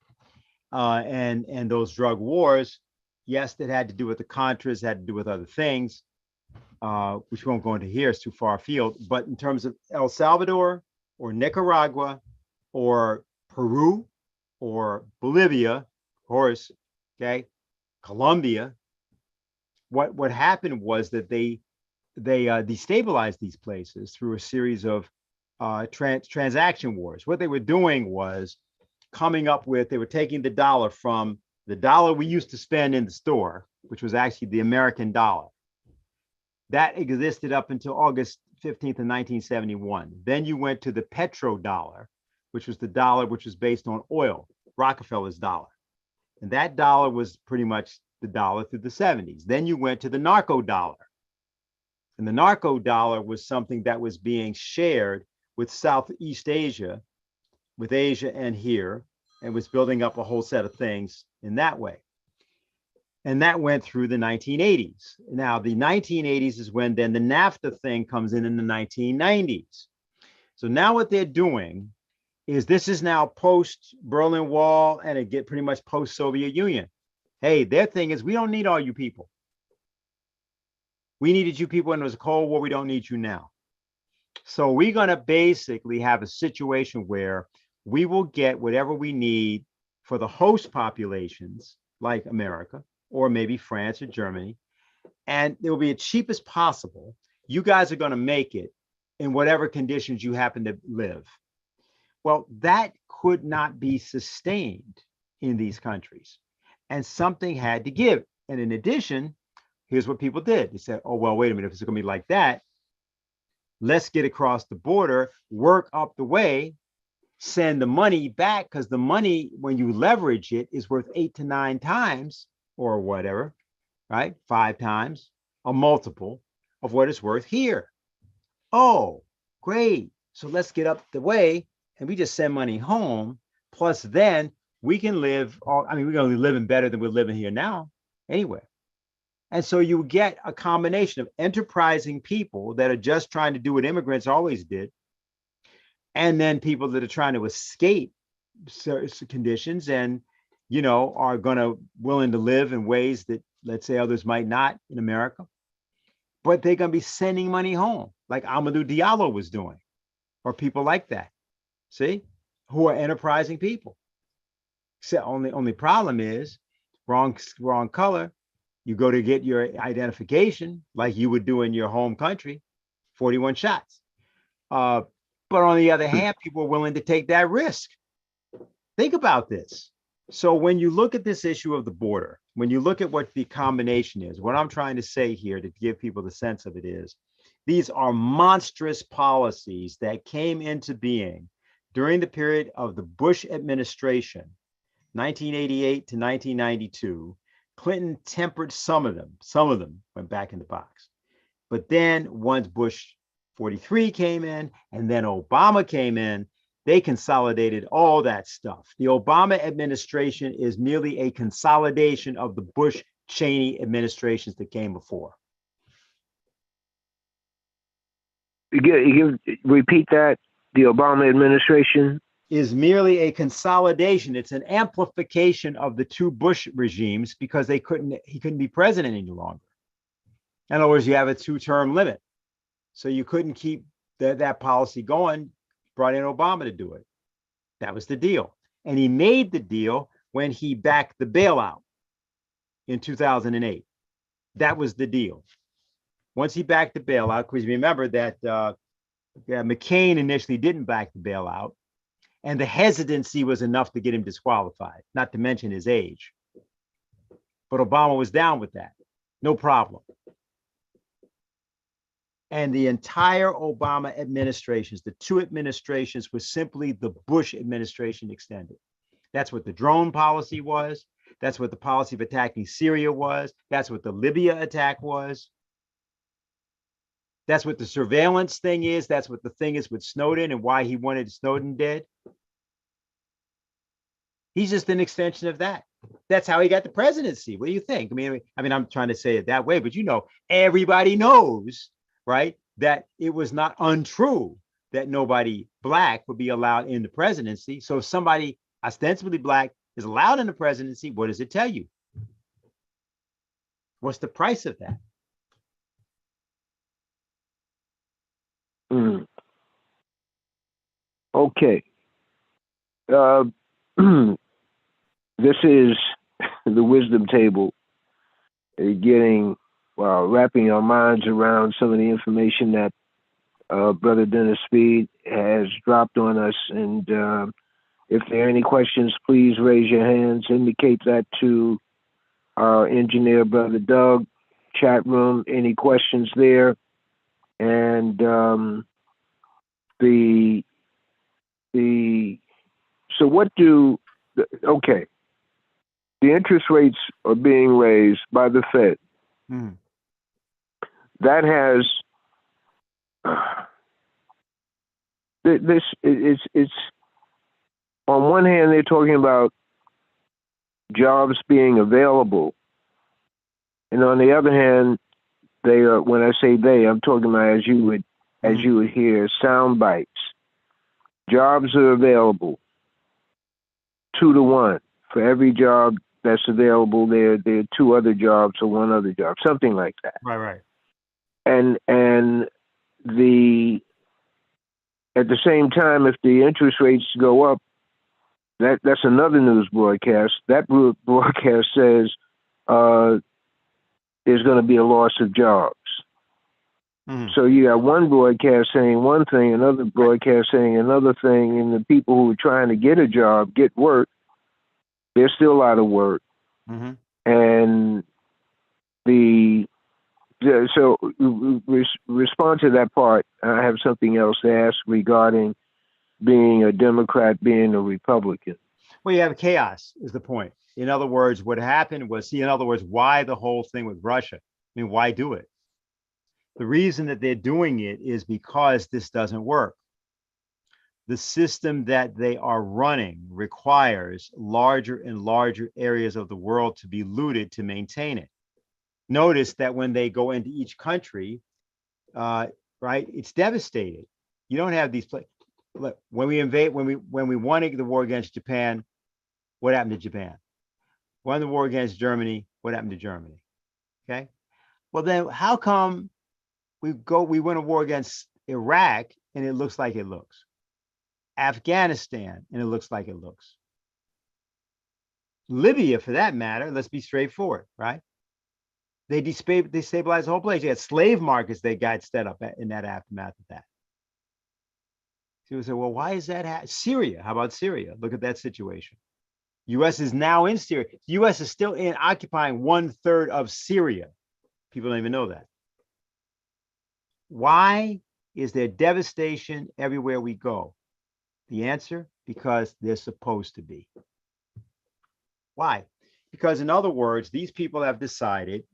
And those drug wars, yes, that had to do with the Contras, had to do with other things, which we won't go into here, it's too far afield. But in terms of El Salvador or Nicaragua or Peru or Bolivia, of course, okay, Colombia, what happened was that they destabilized these places through a series of transaction wars. What they were doing was coming up with, they were taking the dollar from the dollar we used to spend in the store, which was actually the American dollar. That existed up until August 15th of 1971. Then you went to the petrodollar, which was the dollar which was based on oil, Rockefeller's dollar. And that dollar was pretty much the dollar through the 70s. Then you went to the narco dollar. And the narco dollar was something that was being shared with Southeast Asia, with Asia and here, and was building up a whole set of things in that way. And that went through the 1980s. Now, the 1980s is when then the NAFTA thing comes in the 1990s. So now what they're doing is this is now post Berlin Wall and it get pretty much post Soviet Union. Hey, their thing is we don't need all you people. We needed you people when it was a Cold War. We don't need you now. So we're going to basically have a situation where we will get whatever we need for the host populations like America or maybe France or Germany, and it will be as cheap as possible. You guys are going to make it in whatever conditions you happen to live. Well, that could not be sustained in these countries, and something had to give. And in addition, here's what people did. They said, oh, well, wait a minute, if it's going to be like that, let's get across the border, work up the way, send the money back, because the money, when you leverage it, is worth 8 to 9 times or whatever, right? 5 times a multiple of what it's worth here. Oh, great. So let's get up the way and we just send money home. Plus then we can live, we're going to be living better than we're living here now anyway. And so you get a combination of enterprising people that are just trying to do what immigrants always did, and then people that are trying to escape certain conditions and, are willing to live in ways that, let's say, others might not in America, but they're going to be sending money home like Amadou Diallo was doing, or people like that, see, who are enterprising people. Except only problem is wrong color. You go to get your identification like you would do in your home country, 41 shots. But on the other hand, people are willing to take that risk. Think about this. So when you look at this issue of the border, when you look at what the combination is, what I'm trying to say here to give people the sense of it is, these are monstrous policies that came into being during the period of the Bush administration, 1988 to 1992. Clinton tempered some of them went back in the box. But then once Bush 43 came in and then Obama came in, they consolidated all that stuff. The Obama administration is merely a consolidation of the Bush-Cheney administrations that came before. You repeat that? The Obama administration is merely a consolidation. It's an amplification of the 2 Bush regimes because he couldn't be president any longer. In other words, you have a 2-term limit. So you couldn't keep that policy going, brought in Obama to do it. That was the deal. And he made the deal when he backed the bailout in 2008. That was the deal. Once he backed the bailout, because remember that McCain initially didn't back the bailout, and the hesitancy was enough to get him disqualified, not to mention his age. But Obama was down with that. No problem. And the entire Obama administrations, the 2 administrations, were simply the Bush administration extended. That's what the drone policy was. That's what the policy of attacking Syria was. That's what the Libya attack was. That's what the surveillance thing is. That's what the thing is with Snowden and why he wanted Snowden dead. He's just an extension of that. That's how he got the presidency. What do you think? I mean, I'm trying to say it that way, but everybody knows, right, that it was not untrue that nobody Black would be allowed in the presidency. So if somebody ostensibly Black is allowed in the presidency, what does it tell you? What's the price of that? Okay. This is the wisdom table, wrapping our minds around some of the information that Brother Dennis Speed has dropped on us. And if there are any questions, please raise your hands. Indicate that to our engineer, Brother Doug. Chat room, any questions there? And okay. the interest rates are being raised by the Fed. Mhm. That has this. It's on one hand they're talking about jobs being available, and on the other hand, they are. When I say they, I'm talking about as you would hear sound bites. Jobs are available 2 to 1 for every job that's available. There are 2 other jobs or 1 other job, something like that. Right. And the at the same time, if the interest rates go up, that's another news broadcast. That broadcast says there's going to be a loss of jobs. Mhm. So you got one broadcast saying one thing, another broadcast saying another thing, and the people who are trying to get a job, get work, they're still out of work. Mhm. And so respond to that part. I have something else to ask regarding being a Democrat, being a Republican. Well, you have chaos is the point. In other words, what happened was, in other words, why the whole thing with Russia? I mean, why do it? The reason that they're doing it is because this doesn't work. The system that they are running requires larger and larger areas of the world to be looted to maintain it. Notice that when they go into each country, right, it's devastated. You don't have these places. When we won the war against Japan, what happened to Japan? Won the war against Germany, what happened to Germany? Okay. Well, then how come we win a war against Iraq and it looks like it looks? Afghanistan and it looks like it looks. Libya, for that matter, let's be straightforward, right? They destabilized the whole place. You had slave markets they got set up in that aftermath of that. People say, well, why is that? Syria, how about Syria? Look at that situation. U.S. is now in Syria. The U.S. is still occupying 1/3 of Syria. People don't even know that. Why is there devastation everywhere we go? The answer, because they're supposed to be. Why? Because in other words, these people have decided,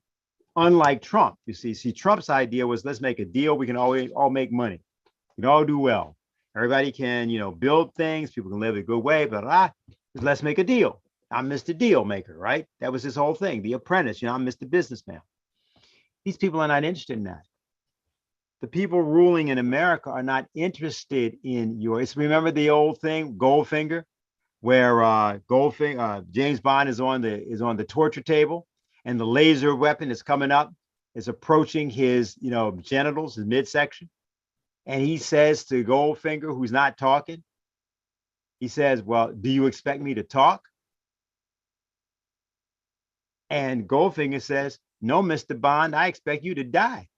unlike Trump, you see, Trump's idea was let's make a deal. We can all make money. We can all do well. Everybody can, build things. People can live a good way, but let's make a deal. I'm Mr. Deal Maker, right? That was his whole thing. The Apprentice, I'm Mr. Businessman. These people are not interested in that. The people ruling in America are not interested in yours. Remember the old thing, Goldfinger, where James Bond is on the torture table, and the laser weapon is coming up, is approaching his genitals, his midsection, and he says to Goldfinger, who's not talking, he says, "Well, do you expect me to talk?" And Goldfinger says, "No, Mr. Bond, I expect you to die."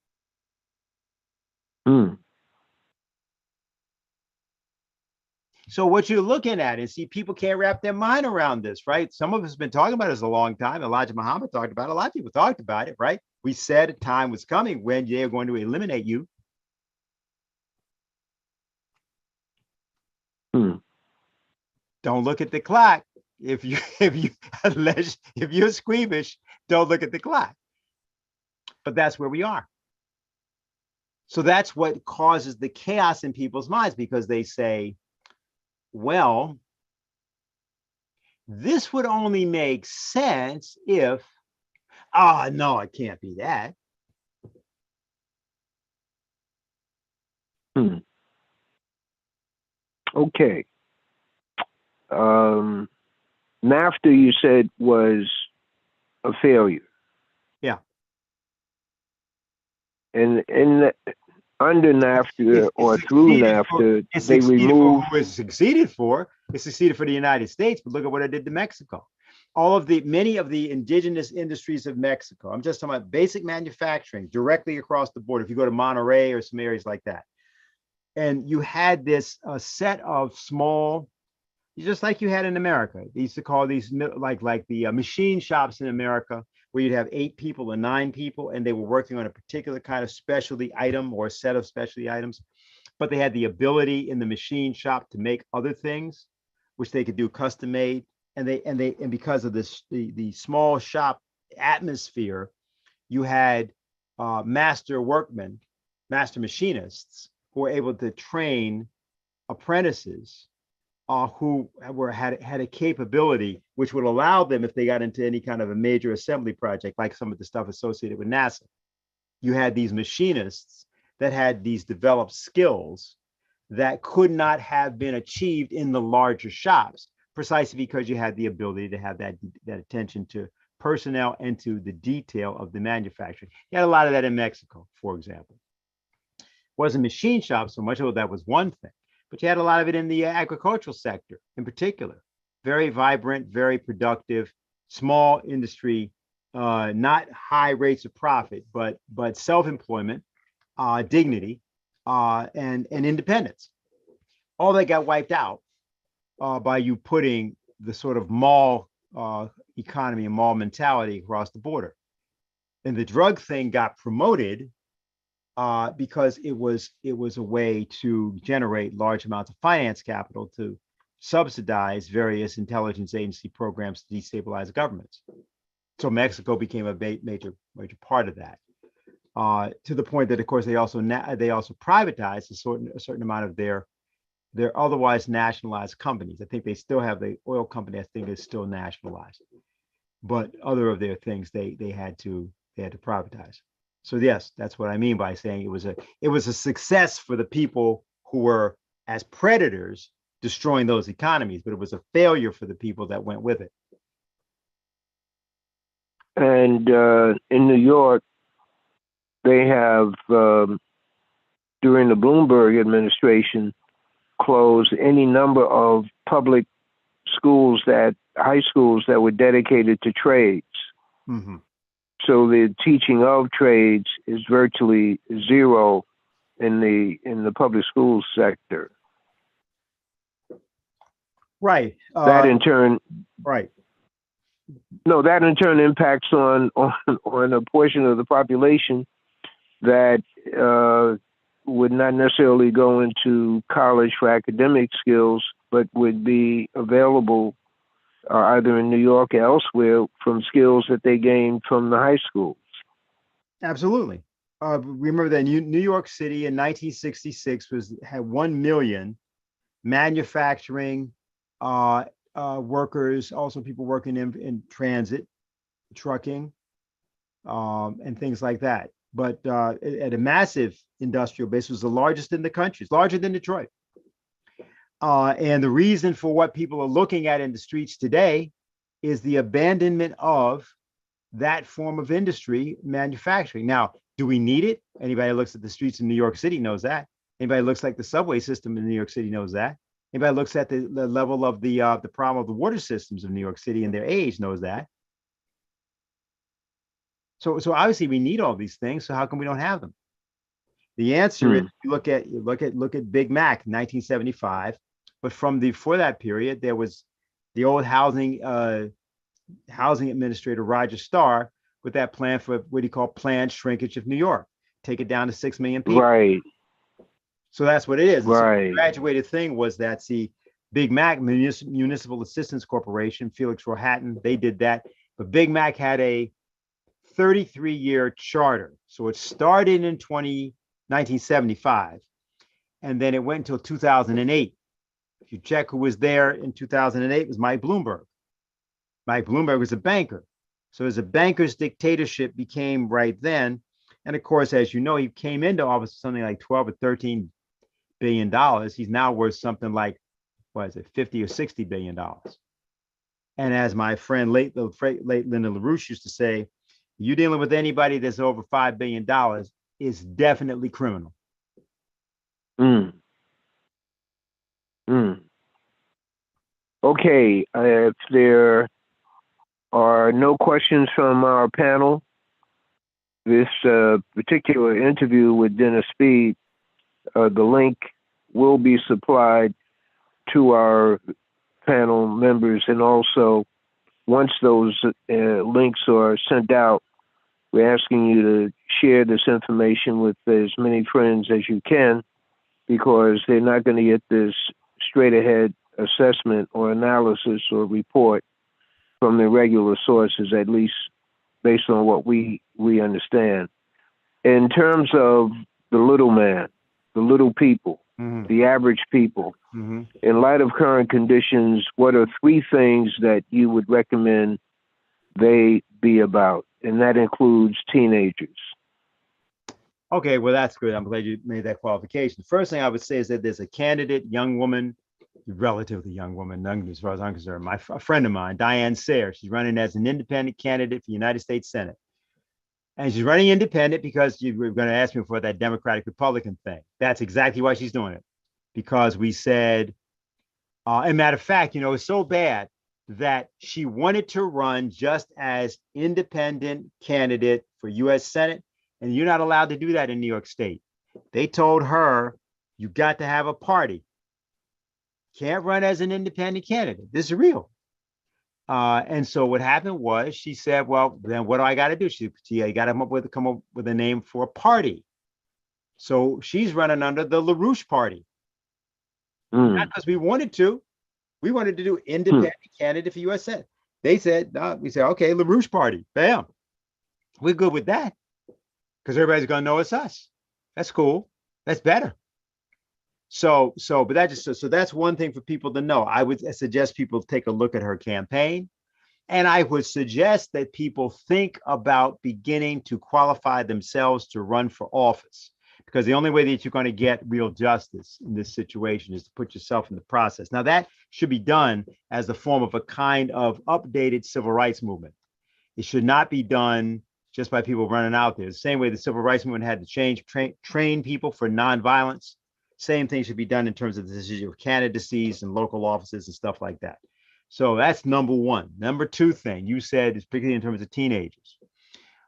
So what you're looking at is, see, people can't wrap their mind around this, right? Some of us have been talking about this a long time. Elijah Muhammad talked about it. A lot of people talked about it, right? We said a time was coming when they're going to eliminate you. Don't look at the clock. If you're squeamish, don't look at the clock. But that's where we are. So that's what causes the chaos in people's minds, because they say, well, this would only make sense if, no, it can't be that. Okay. NAFTA, you said, was a failure. Yeah. And under NAFTA or through NAFTA, they removed. It succeeded for the United States, but look at what it did to Mexico. Many of the indigenous industries of Mexico, I'm just talking about basic manufacturing directly across the border. If you go to Monterrey or some areas like that, and you had this set of small, just like you had in America. They used to call these like the machine shops in America, where you'd have 8 people or 9 people, and they were working on a particular kind of specialty item or a set of specialty items, but they had the ability in the machine shop to make other things, which they could do custom made, and because of this, the small shop atmosphere, you had master workmen, master machinists who were able to train apprentices who had a capability which would allow them, if they got into any kind of a major assembly project, like some of the stuff associated with NASA, you had these machinists that had these developed skills that could not have been achieved in the larger shops, precisely because you had the ability to have that attention to personnel and to the detail of the manufacturing. You had a lot of that in Mexico, for example. It wasn't machine shops so much, although that was one thing, but you had a lot of it in the agricultural sector in particular. Very vibrant, very productive, small industry, not high rates of profit, but self-employment, dignity, and independence. All that got wiped out by you putting the sort of mall economy and mall mentality across the border. And the drug thing got promoted because it was a way to generate large amounts of finance capital to subsidize various intelligence agency programs to destabilize governments. So Mexico became a major part of that. To the point that, of course, they also privatized a certain amount of their otherwise nationalized companies. I think they still have the oil company. I think is still nationalized, but other of their things they had to privatize. So yes, that's what I mean by saying it was a success for the people who were as predators destroying those economies, but it was a failure for the people that went with it. And in New York, they have, during the Bloomberg administration, closed any number of public schools, high schools that were dedicated to trades. Mm-hmm. So the teaching of trades is virtually zero in the public school sector. Right. That in turn. Right. No, that in turn impacts on a portion of the population that would not necessarily go into college for academic skills, but would be available either in New York or elsewhere from skills that they gained from the high schools. Absolutely. Remember that New York City in 1966 had 1 million manufacturing workers, also people working in transit, trucking, and things like that. But at a massive industrial base, was the largest in the country. It's larger than Detroit. And the reason for what people are looking at in the streets today is the abandonment of that form of industry, manufacturing. Now, do we need it? Anybody who looks at the streets in New York City knows that. Anybody who looks like the subway system in New York City knows that. Anybody who looks at the level of the problem of the water systems of New York City and their age knows that. So obviously we need all these things. So how come we don't have them? The answer is you look at Big Mac, 1975. But for that period, there was the old housing administrator Roger Starr with that plan for what he called planned shrinkage of New York, take it down to 6 million people. Right. So that's what it is. Right. So the graduated thing was that Big Mac, Municipal Assistance Corporation, Felix Rohatyn, they did that. But Big Mac had a 33-year charter. So it started in 1975, and then it went until 2008. If you check who was there in 2008, it was Mike Bloomberg. Mike Bloomberg was a banker. So as a banker's dictatorship became right then, and of course, as you know, he came into office with something like 12 or 13 billion dollars. He's now worth something like, what is it, 50 or 60 billion dollars. And as my friend late Linda LaRouche used to say, you dealing with anybody that's over $5 billion is definitely criminal. Okay, if there are no questions from our panel, this particular interview with Dennis Speed, the link will be supplied to our panel members, and also once those links are sent out, we're asking you to share this information with as many friends as you can, because they're not going to get this straight ahead assessment or analysis or report from the regular sources, at least based on what we understand. In terms of the little man, the little people, the average people, in light of current conditions, what are 3 things that you would recommend they be about? And that includes teenagers. Okay, well, that's good. I'm glad you made that qualification. The first thing I would say is that there's a candidate, young woman, relatively young woman, as far as I'm concerned, a friend of mine, Diane Sayre. She's running as an independent candidate for the United States Senate. And she's running independent because you were going to ask me for that Democratic Republican thing. That's exactly why she's doing it. Because we said, and matter of fact, it's so bad that she wanted to run just as independent candidate for U.S. Senate. And you're not allowed to do that in New York State. They told her, you got to have a party. Can't run as an independent candidate. This is real. And so what happened was she said, well, then what do I got to do? She got to come up with a name for a party. So she's running under the LaRouche Party. Not because we wanted to. We wanted to do independent candidate for U.S. Senate. They said, no, we said, okay, LaRouche Party. Bam. We're good with that. Because everybody's going to know it's us. That's cool. That's better. So that's one thing for people to know. I would suggest people take a look at her campaign. And I would suggest that people think about beginning to qualify themselves to run for office. Because the only way that you're going to get real justice in this situation is to put yourself in the process. Now, that should be done as the form of a kind of updated civil rights movement. It should not be done just by people running out there. The same way the civil rights movement had to train people for nonviolence. Same thing should be done in terms of the decision of candidacies and local offices and stuff like that. So that's number one. Number 2 thing you said is particularly in terms of teenagers.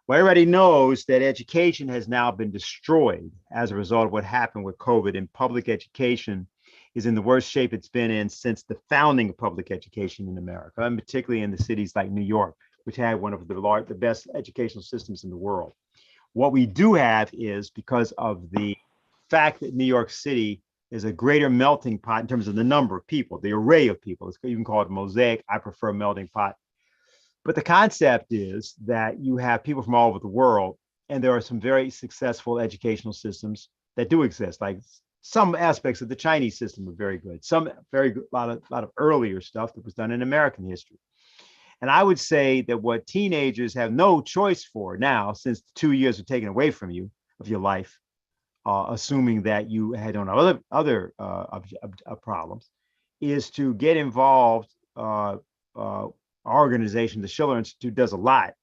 Well, everybody knows that education has now been destroyed as a result of what happened with COVID, and public education is in the worst shape it's been in since the founding of public education in America, and particularly in the cities like New York, which had one of the best educational systems in the world. What we do have is, because of the fact that New York City is a greater melting pot in terms of the number of people, the array of people, you can call it a mosaic. I prefer melting pot. But the concept is that you have people from all over the world, and there are some very successful educational systems that do exist. Like some aspects of the Chinese system are very good. Some very good, a lot of earlier stuff that was done in American history. And I would say that what teenagers have no choice for now, since 2 years are taken away from you of your life, assuming that you had on other problems, is to get involved. Our organization, the Schiller Institute, does a lot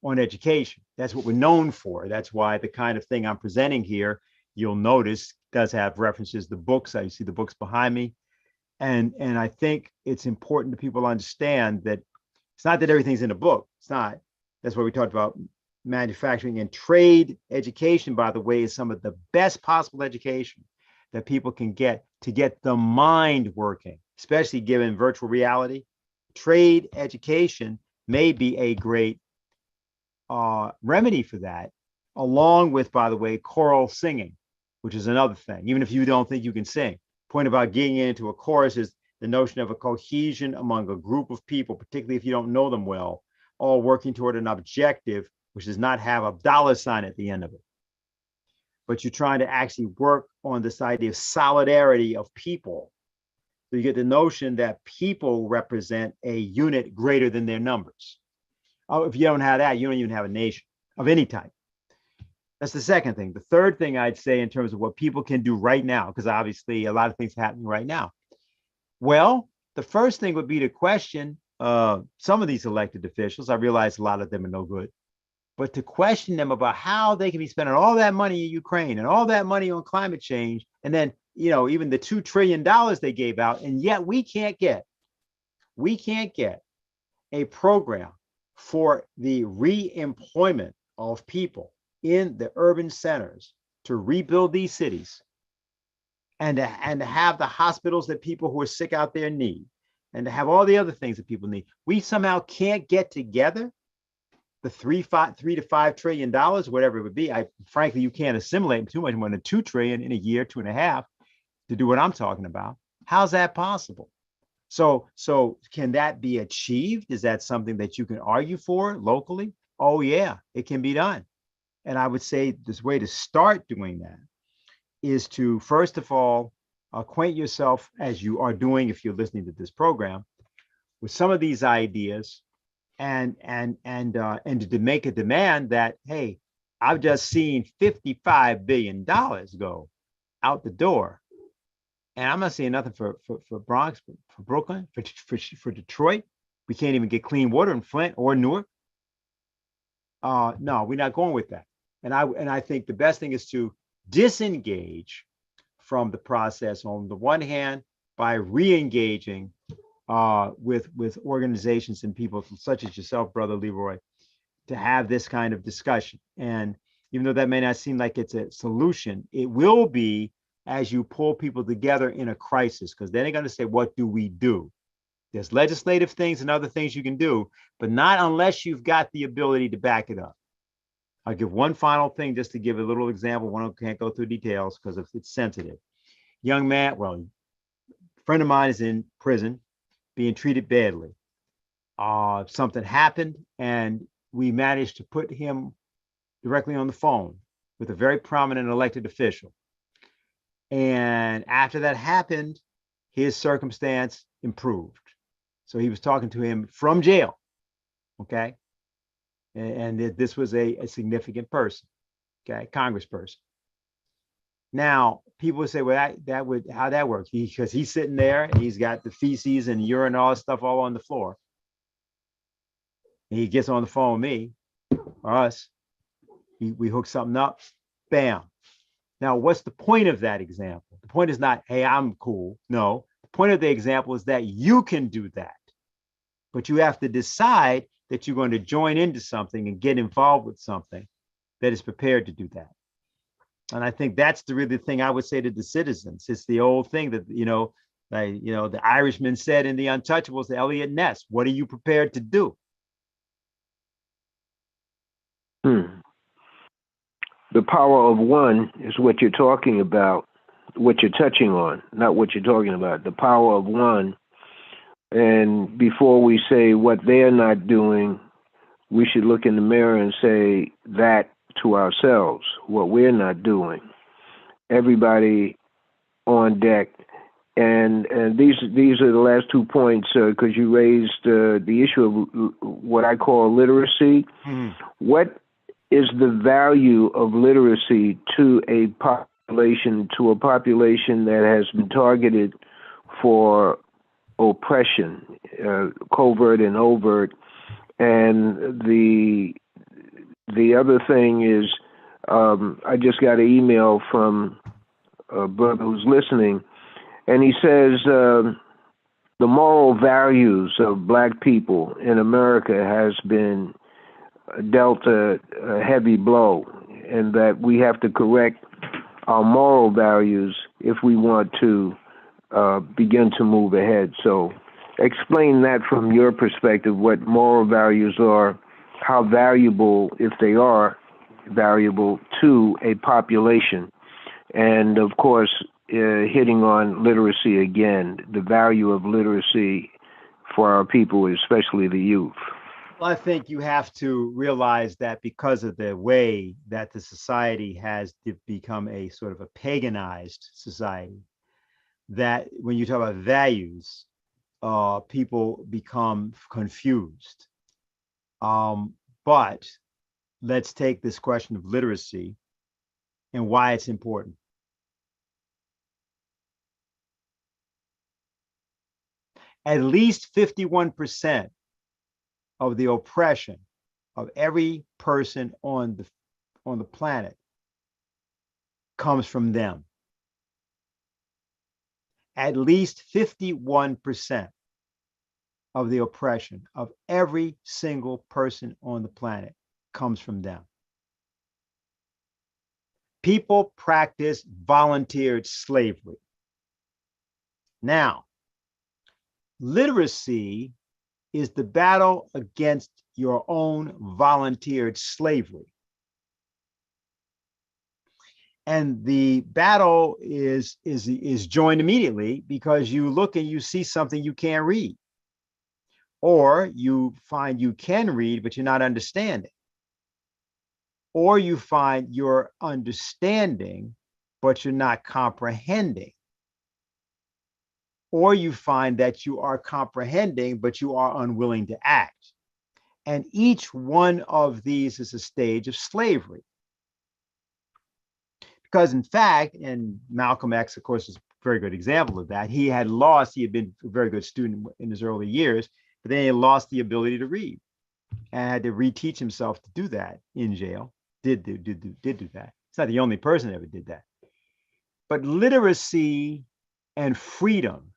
on education. That's what we're known for. That's why the kind of thing I'm presenting here, you'll notice, does have references to books. You see the books behind me. And I think it's important that people understand that it's not that everything's in a book. It's not. That's why we talked about manufacturing and trade education, by the way, is some of the best possible education that people can get to get the mind working, especially given virtual reality. Trade education may be a great remedy for that, along with, by the way, choral singing, which is another thing. Even if you don't think you can sing, point about getting into a chorus is the notion of a cohesion among a group of people, particularly if you don't know them well, all working toward an objective, which does not have a dollar sign at the end of it. But you're trying to actually work on this idea of solidarity of people. So you get the notion that people represent a unit greater than their numbers. If you don't have that, you don't even have a nation of any type. That's the second thing. The third thing I'd say in terms of what people can do right now, because obviously a lot of things are happening right now. Well, the first thing would be to question some of these elected officials. I realize a lot of them are no good, but to question them about how they can be spending all that money in Ukraine and all that money on climate change, and then even the $2 trillion they gave out, and yet we can't get a program for the re-employment of people in the urban centers to rebuild these cities, and to have the hospitals that people who are sick out there need, and to have all the other things that people need. We somehow can't get together the $3 to $5 trillion, whatever it would be. Frankly, you can't assimilate too much more than 2 trillion in a year, 2.5, to do what I'm talking about. How's that possible? So can that be achieved? Is that something that you can argue for locally? Oh yeah, it can be done. And I would say this way to start doing that is to, first of all, acquaint yourself, as you are doing if you're listening to this program, with some of these ideas, and to make a demand that, hey, I've just seen $55 billion go out the door, and I'm not seeing nothing for Bronx, for Brooklyn, for Detroit. We can't even get clean water in Flint or Newark. No, we're not going with that. And I think the best thing is to disengage from the process, on the one hand, by re-engaging with organizations and people such as yourself, Brother Leroy, to have this kind of discussion. And even though that may not seem like it's a solution, it will be as you pull people together in a crisis, because then they're going to say, what do we do? There's legislative things and other things you can do, but not unless you've got the ability to back it up. I'll give one final thing just to give a little example. One can't go through details because it's sensitive. Young man, well, friend of mine is in prison being treated badly. Something happened, and we managed to put him directly on the phone with a very prominent elected official. And after that happened, his circumstance improved. So he was talking to him from jail, okay? And this was a significant person, okay, congressperson. Now, people would say, well, that would, how that works? Because he's sitting there and he's got the feces and urine and all that stuff all on the floor. And he gets on the phone with me or us. We hook something up, bam. Now, what's the point of that example? The point is not, hey, I'm cool. No, the point of the example is that you can do that. But you have to decide that you're going to join into something and get involved with something that is prepared to do that. And I think that's the really thing I would say to the citizens. It's the old thing that, the Irishman said in The Untouchables, the Eliot Ness, what are you prepared to do? The power of one is what you're talking about, what you're touching on, not what you're talking about. The power of one. And before we say what they're not doing, we should look in the mirror and say that to ourselves, what we're not doing. Everybody on deck. And these are the last 2 points, because you raised the issue of what I call literacy. What is the value of literacy to a population that has been targeted for oppression, covert and overt? And the other thing is, I just got an email from a brother who's listening, and he says the moral values of Black people in America has been dealt a heavy blow, and that we have to correct our moral values if we want to begin to move ahead. So explain that from your perspective, what moral values are, how valuable, if they are valuable, to a population. And of course, hitting on literacy again, the value of literacy for our people, especially the youth. Well, I think you have to realize that because of the way that the society has become a sort of a paganized society, that when you talk about values, people become confused. But let's take this question of literacy and why it's important. At least 51% of the oppression of every person on the planet comes from them. At least 51% of the oppression of every single person on the planet comes from them. People practice volunteered slavery. Now, literacy is the battle against your own volunteered slavery. And the battle is joined immediately because you look and you see something you can't read, or you find you can read but you're not understanding, or you find you're understanding but you're not comprehending, or you find that you are comprehending but you are unwilling to act. And each one of these is a stage of slavery. Because in fact, and Malcolm X, of course, is a very good example of that. He had been a very good student in his early years, but then he lost the ability to read and had to reteach himself to do that in jail. Did do that. It's not the only person that ever did that. But literacy and freedom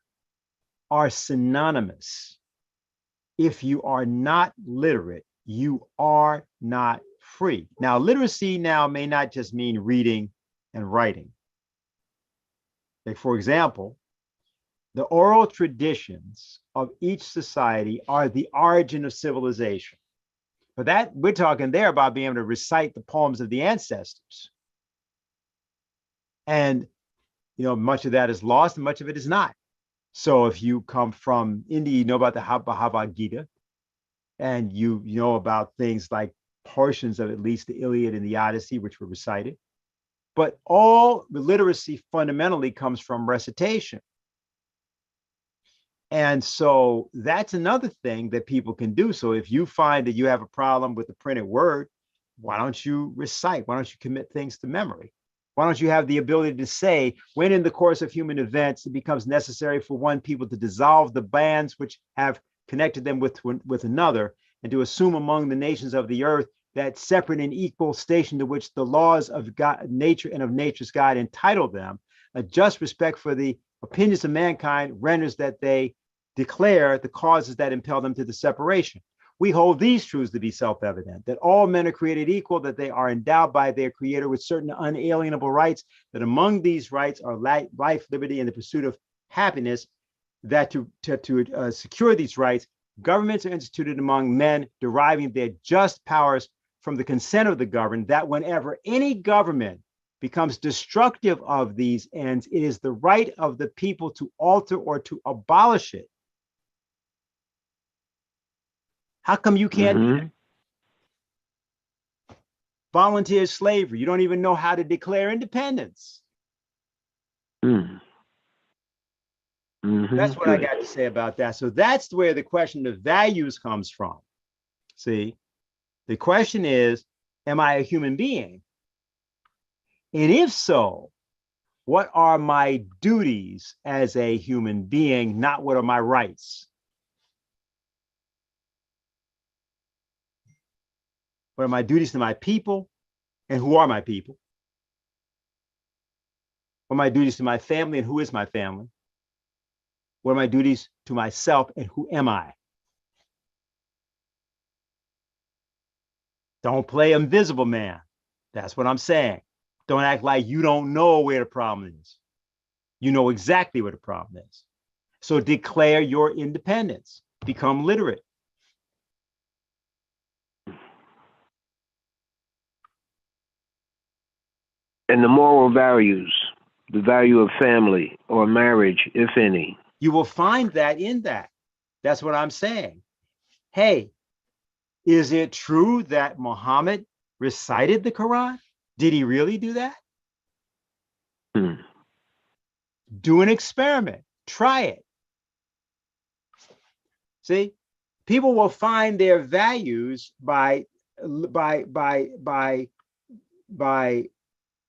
are synonymous. If you are not literate, you are not free. Now, literacy now may not just mean reading and writing. Like, for example, the oral traditions of each society are the origin of civilization. But that we're talking there about being able to recite the poems of the ancestors. And much of that is lost and much of it is not. So if you come from India, you know about the Bhagavad Gita, and you know about things like portions of at least the Iliad and the Odyssey, which were recited. But all the literacy fundamentally comes from recitation. And so that's another thing that people can do. So if you find that you have a problem with the printed word, why don't you recite? Why don't you commit things to memory? Why don't you have the ability to say, when in the course of human events, it becomes necessary for one people to dissolve the bands which have connected them with another, and to assume among the nations of the earth that separate and equal station to which the laws of God, nature and of nature's God entitle them, a just respect for the opinions of mankind renders that they declare the causes that impel them to the separation. We hold these truths to be self-evident, that all men are created equal, that they are endowed by their creator with certain unalienable rights, that among these rights are life, liberty, and the pursuit of happiness, that to secure these rights, governments are instituted among men, deriving their just powers from the consent of the governed, that whenever any government becomes destructive of these ends, it is the right of the people to alter or to abolish it. How come you can't do that? Volunteer slavery. You don't even know how to declare independence. That's what I got to say about that. So that's where the question of values comes from. See, the question is, am I a human being? And if so, what are my duties as a human being, not what are my rights? What are my duties to my people? And who are my people? What are my duties to my family, and who is my family? What are my duties to myself, and who am I? Don't play invisible man. That's what I'm saying. Don't act like you don't know where the problem is. You know exactly where the problem is. So declare your independence. Become literate. And the moral values, the value of family or marriage, if any. You will find that in that. That's what I'm saying. Hey, is it true that Muhammad recited the Quran? Did he really do that? Do an experiment. Try it. See, people will find their values by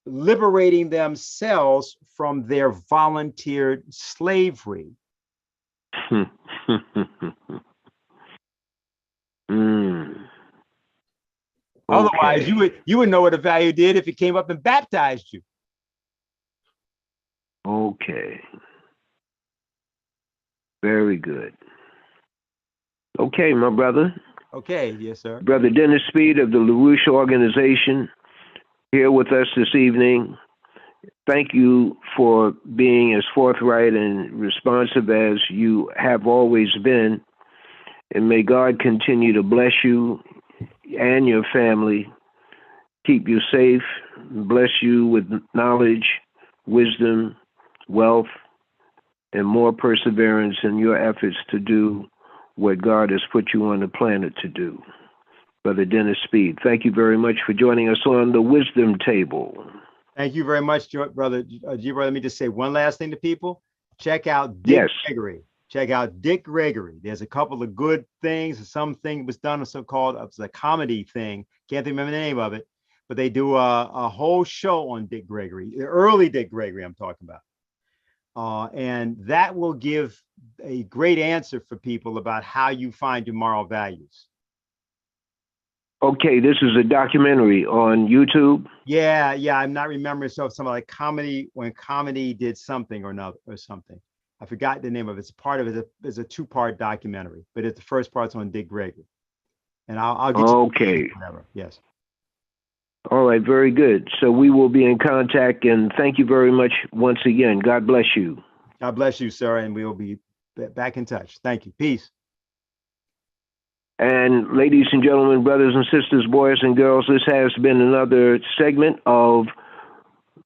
liberating themselves from their volunteered slavery. Otherwise, you would know what a value did if it came up and baptized you. Okay. Very good. Okay, my brother. Okay, yes, sir. Brother Dennis Speed of the LaRouche Organization, here with us this evening. Thank you for being as forthright and responsive as you have always been. And may God continue to bless you and your family keep you safe, bless you with knowledge, wisdom, wealth, and more perseverance in your efforts to do what God has put you on the planet to do. Brother Dennis Speed, thank you very much for joining us on the Wisdom Table. Thank you very much, brother. Let me just say one last thing to people. Check out Dick Yes. Gregory. Check out Dick Gregory. There's a couple of good things. Something was done, so-called, it was a comedy thing. Can't remember the name of it, but they do a whole show on Dick Gregory, the early Dick Gregory I'm talking about. And that will give a great answer for people about how you find your moral values. Okay, this is a documentary on YouTube. Yeah, I'm not remembering. So something like comedy, when comedy did something or another or something. I forgot the name of it. It's part of it. It's a two-part documentary, but the first part's on Dick Gregory. And I'll get okay. You whatever. Yes. All right, very good. So we will be in contact, and thank you very much once again. God bless you. God bless you, sir, and we will be back in touch. Thank you. Peace. And ladies and gentlemen, brothers and sisters, boys and girls, this has been another segment of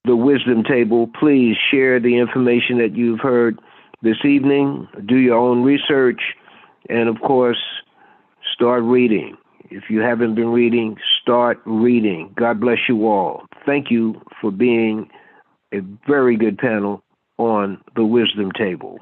the Wisdom Table. Please share the information that you've heard this evening. Do your own research. And of course, start reading. If you haven't been reading, start reading. God bless you all. Thank you for being a very good panel on the Wisdom Table.